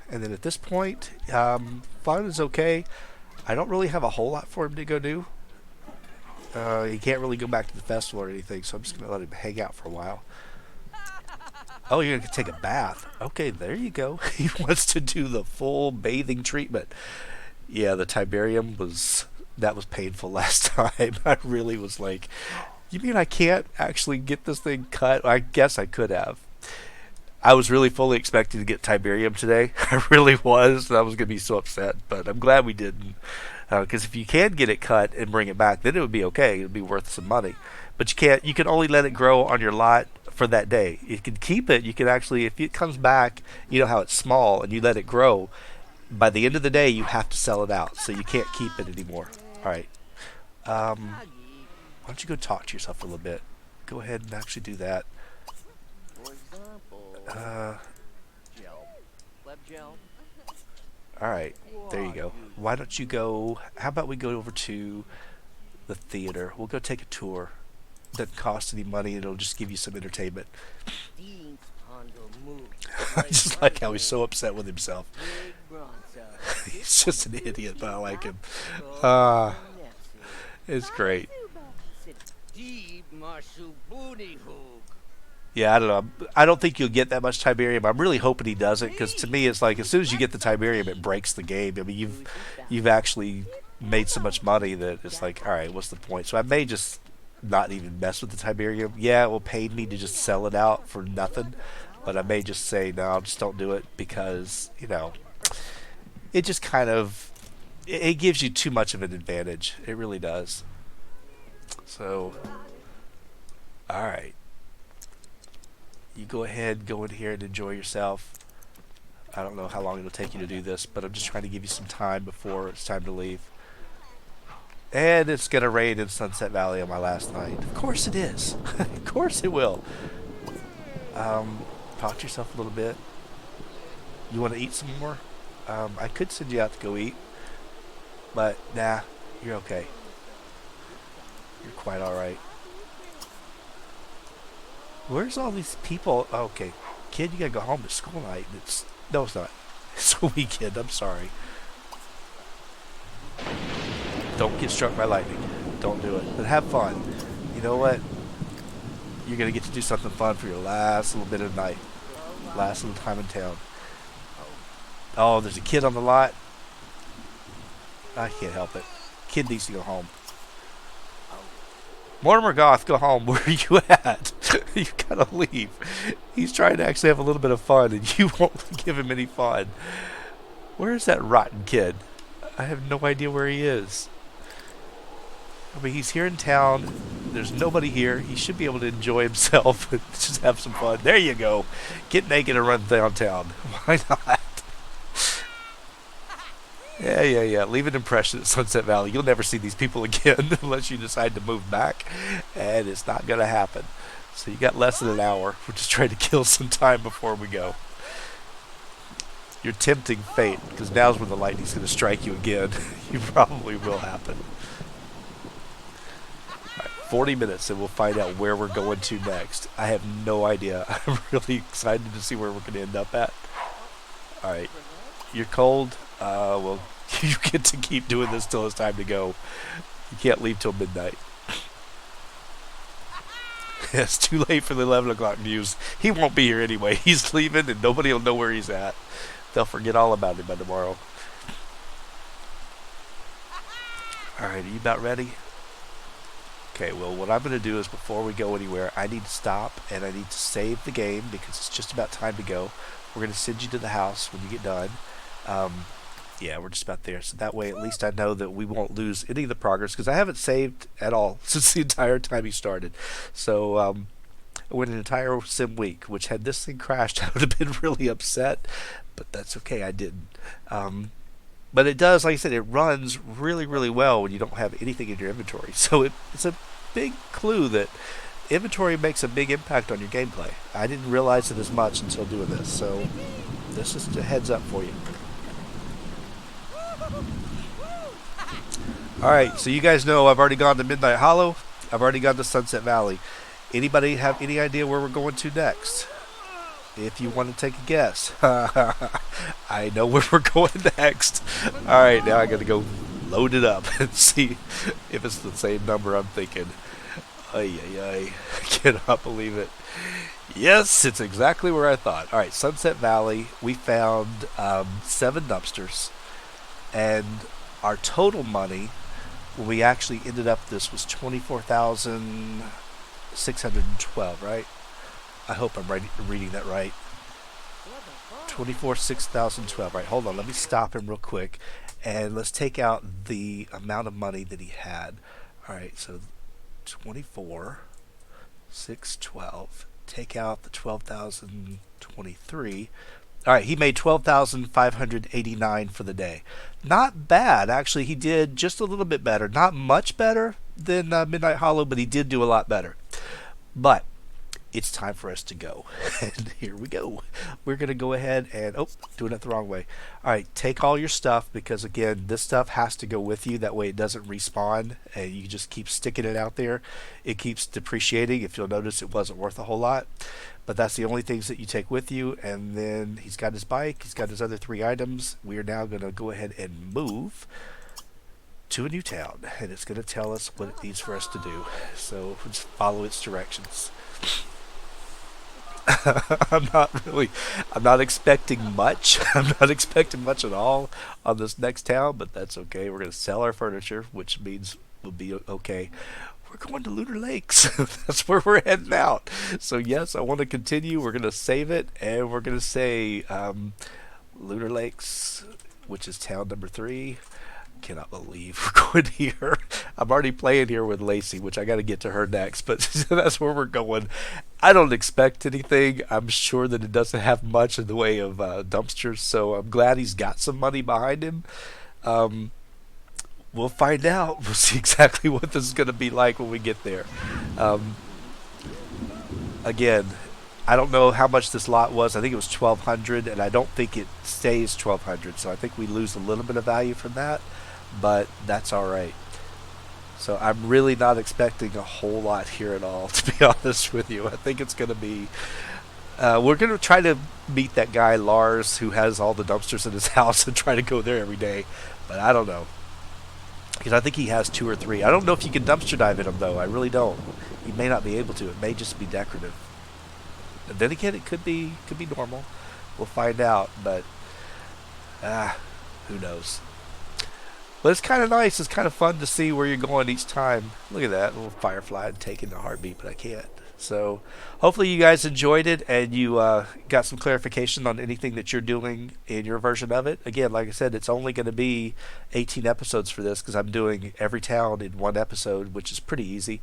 S1: And then at this point, fun is okay. I don't really have a whole lot for him to go do. He can't really go back to the festival or anything, so I'm just going to let him hang out for a while. Oh, you're going to take a bath. Okay, there you go. He wants to do the full bathing treatment. Yeah, the Tiberium that was painful last time. I really was like, you mean I can't actually get this thing cut? I guess I could have. I was really fully expecting to get Tiberium today. I really was. I was going to be so upset, but I'm glad we didn't. Because if you can get it cut and bring it back, then it would be okay. It would be worth some money. But you can't. You can only let it grow on your lot for that day. You can keep it. You can actually, if it comes back, you know how it's small, and you let it grow. By the end of the day, you have to sell it out, so you can't keep it anymore. All right. Why don't you go talk to yourself for a little bit? Go ahead and actually do that. Uh, all right, there you go. Why don't you go? How about we go over to the theater? We'll go take a tour. Doesn't cost any money. It'll just give you some entertainment. I just like how he's so upset with himself. He's just an idiot, but I like him. Ah, it's great. Yeah, I don't know. I don't think you'll get that much Tiberium. I'm really hoping he doesn't, because to me, it's like as soon as you get the Tiberium, it breaks the game. I mean, you've actually made so much money that it's like, all right, what's the point? So I may just not even mess with the Tiberium. Yeah, it will pay me to just sell it out for nothing, but I may just say no, just don't do it because it just kind of it gives you too much of an advantage. It really does. So, all right. You go ahead, go in here and enjoy yourself. I don't know how long it'll take you to do this, but I'm just trying to give you some time before it's time to leave. And it's going to rain in Sunset Valley on my last night. Of course it is. Of course it will. Talk to yourself a little bit. You want to eat some more? I could send you out to go eat, but nah, you're okay. You're quite alright. Where's all these people? Oh, okay, kid, you gotta go home. It's school night. No, it's not. It's a weekend. I'm sorry. Don't get struck by lightning. Don't do it. But have fun. You know what? You're gonna get to do something fun for your last little bit of night, last little time in town. Oh, there's a kid on the lot. I can't help it. Kid needs to go home. Mortimer Goth, go home. Where are you at? You gotta leave. He's trying to actually have a little bit of fun, and you won't give him any fun. Where is that rotten kid? I have no idea where he is. I mean, he's here in town. There's nobody here. He should be able to enjoy himself and just have some fun. There you go. Get naked and run downtown. Why not? Yeah. Leave an impression at Sunset Valley. You'll never see these people again unless you decide to move back, and it's not going to happen. So you got less than an hour. We're just trying to kill some time before we go. You're tempting fate, because now's when the lightning's going to strike you again. You probably will happen. All right, 40 minutes, and we'll find out where we're going to next. I have no idea. I'm really excited to see where we're going to end up at. All right. You're cold. Well, you get to keep doing this till it's time to go. You can't leave till midnight. It's too late for the 11 o'clock news. He won't be here anyway. He's leaving, and nobody will know where he's at. They'll forget all about him by tomorrow. All right, are you about ready? Okay, well, what I'm going to do is before we go anywhere, I need to stop and I need to save the game because it's just about time to go. We're going to send you to the house when you get done. Um, yeah, we're just about there. So that way, at least I know that we won't lose any of the progress because I haven't saved at all since the entire time he started. So I went an entire sim week, which had this thing crashed, I would have been really upset. But that's okay, I didn't. But it does, like I said, it runs really, really well when you don't have anything in your inventory. So it's a big clue that inventory makes a big impact on your gameplay. I didn't realize it as much until doing this. So this is a heads up for you. Alright, so you guys know I've already gone to Midnight Hollow. I've already gone to Sunset Valley. Anybody have any idea where we're going to next? If you want to take a guess. I know where we're going next. Alright, now I gotta go load it up and see if it's the same number I'm thinking. Ay, ay, ay. I cannot believe it. Yes, it's exactly where I thought. Alright, Sunset Valley. We found 7 dumpsters. And our total money, when we actually ended up this, was 24,612, right? I hope I'm reading that right. 6,012. Right, hold on. Let me stop him real quick. And let's take out the amount of money that he had. Alright, so 24,612. Take out the 12,023. Alright, he made 12,589 for the day. Not bad. Actually, he did just a little bit better. Not much better than Midnight Hollow, but he did do a lot better. But it's time for us to go. And here we go. We're going to go ahead and, doing it the wrong way. Alright, take all your stuff because, again, this stuff has to go with you. That way it doesn't respawn and you just keep sticking it out there. It keeps depreciating. If you'll notice, it wasn't worth a whole lot. But that's the only things that you take with you. And then he's got his bike. He's got his other 3 items. We are now going to go ahead and move to a new town. And it's going to tell us what it needs for us to do. So just follow its directions. I'm not expecting much. I'm not expecting much at all on this next town, but that's okay. We're going to sell our furniture, which means we'll be okay. We're going to Lunar Lakes. That's where we're heading out. So yes, I want to continue. We're going to save it, and we're going to say Lunar Lakes, which is town number 3. Cannot believe we're going here. I'm already playing here with Lacey, which I got to get to her next, but that's where we're going. I don't expect anything. I'm sure that it doesn't have much in the way of dumpsters, so I'm glad he's got some money behind him. We'll find out. We'll see exactly what this is going to be like when we get there. Again, I don't know how much this lot was. I think it was 1,200, and I don't think it stays 1,200, so I think we lose a little bit of value from that, but that's all right. So I'm really not expecting a whole lot here at all, to be honest with you. I think it's going to be... we're going to try to meet that guy, Lars, who has all the dumpsters in his house and try to go there every day, but I don't know. Because I think he has 2 or 3. I don't know if you can dumpster dive in them, though. I really don't. You may not be able to. It may just be decorative. And then again, it could be normal. We'll find out, but who knows? But it's kind of nice. It's kind of fun to see where you're going each time. Look at that little firefly taking the heartbeat, but I can't. So hopefully you guys enjoyed it and you got some clarification on anything that you're doing in your version of it. Again, like I said, it's only going to be 18 episodes for this because I'm doing every town in 1 episode, which is pretty easy.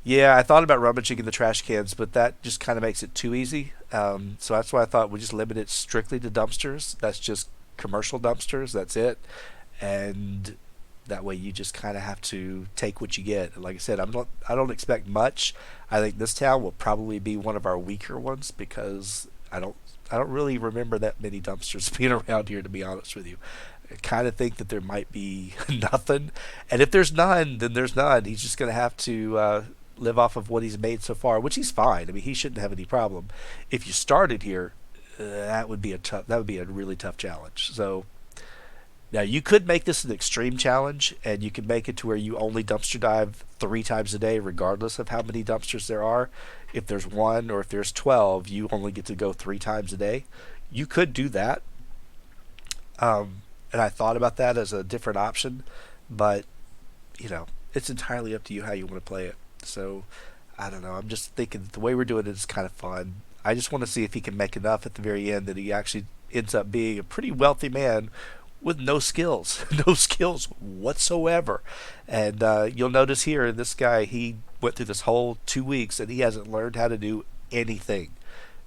S1: Yeah, I thought about rummaging in the trash cans, but that just kind of makes it too easy. So that's why I thought we just limit it strictly to dumpsters. That's just commercial dumpsters. That's it. And that way you just kind of have to take what you get. And like I said, I don't expect much. I think this town will probably be one of our weaker ones because I don't really remember that many dumpsters being around here, to be honest with you. I kind of think that there might be nothing. And if there's none, then there's none. He's just going to have to live off of what he's made so far, which he's fine. I mean, he shouldn't have any problem. If you started here, that would be a really tough challenge. So Now you could make this an extreme challenge, and you could make it to where you only dumpster dive 3 times a day, regardless of how many dumpsters there are. If there's one or if there's 12, you only get to go 3 times a day. You could do that, and I thought about that as a different option, but it's entirely up to you how you want to play it. So I don't know. I'm just thinking the way we're doing it is kind of fun. I just want to see if he can make enough at the very end that he actually ends up being a pretty wealthy man with no skills, no skills whatsoever. And you'll notice here, this guy, he went through this whole 2 weeks and he hasn't learned how to do anything.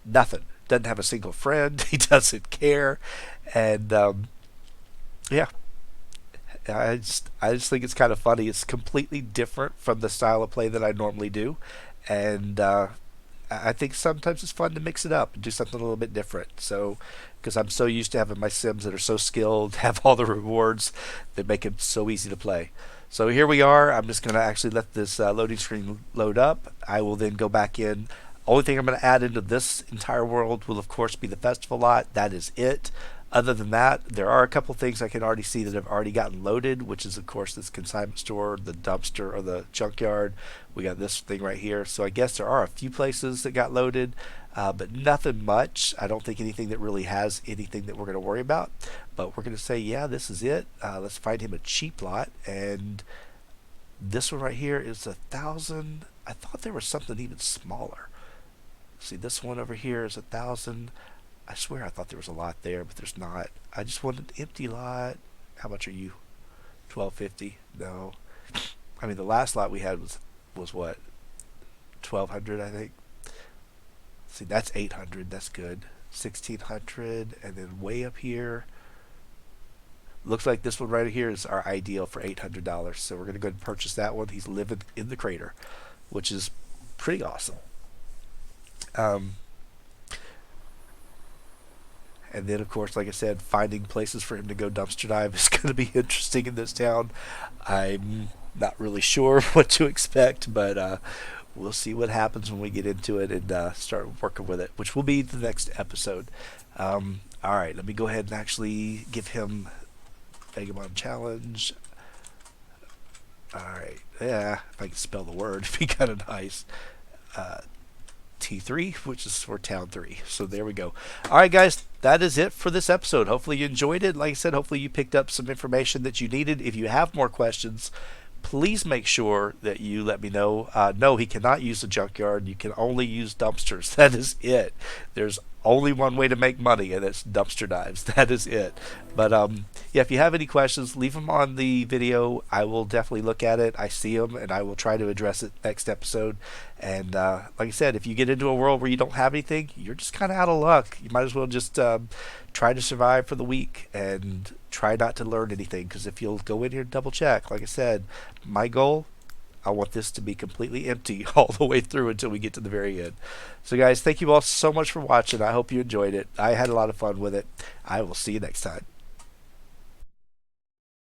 S1: Nothing. Doesn't have a single friend. He doesn't care. And yeah, I just think it's kind of funny. It's completely different from the style of play that I normally do, and I think sometimes it's fun to mix it up and do something a little bit different. So, because I'm so used to having my Sims that are so skilled, have all the rewards that make it so easy to play. So here we are. I'm just going to actually let this loading screen load up. I will then go back in. Only thing I'm going to add into this entire world will, of course, be the festival lot. That is it. Other than that, there are a couple things I can already see that have already gotten loaded, which is, of course, this consignment store, the dumpster, or the junkyard. We got this thing right here. So I guess there are a few places that got loaded, but nothing much. I don't think anything that really has anything that we're going to worry about. But we're going to say, yeah, this is it. Let's find him a cheap lot. And this one right here is 1,000. I thought there was something even smaller. See, this one over here is 1,000. I swear I thought there was a lot there, but there's not. I just want an empty lot. How much are you? 1250? No. I mean, the last lot we had was what? 1200, I think. See, that's 800. That's good. 1600, and then way up here. Looks like this one right here is our ideal for $800. So we're gonna go ahead and purchase that one. He's living in the crater, which is pretty awesome. Um, And then, of course, like I said, finding places for him to go dumpster dive is going to be interesting in this town. I'm not really sure what to expect, but we'll see what happens when we get into it and start working with it, which will be the next episode. All right, let me go ahead and actually give him Vagabond Challenge. All right, yeah, if I can spell the word, it'd be kind of nice. T3, which is for Town 3. So there we go. All right, guys, that is it for this episode. Hopefully you enjoyed it. Like I said, hopefully you picked up some information that you needed. If you have more questions, please make sure that you let me know. No, he cannot use the junkyard. You can only use dumpsters. That is it. There's only one way to make money, and it's dumpster dives. That is it. But yeah, if you have any questions, leave them on the video. I will definitely look at it. I see them, and I will try to address it next episode. And like I said, if you get into a world where you don't have anything, you're just kind of out of luck. You might as well just try to survive for the week and try not to learn anything. Because if you'll go in here and double check, like I said, my goal, I want this to be completely empty all the way through until we get to the very end. So guys, thank you all so much for watching. I hope you enjoyed it. I had a lot of fun with it. I will see you next time.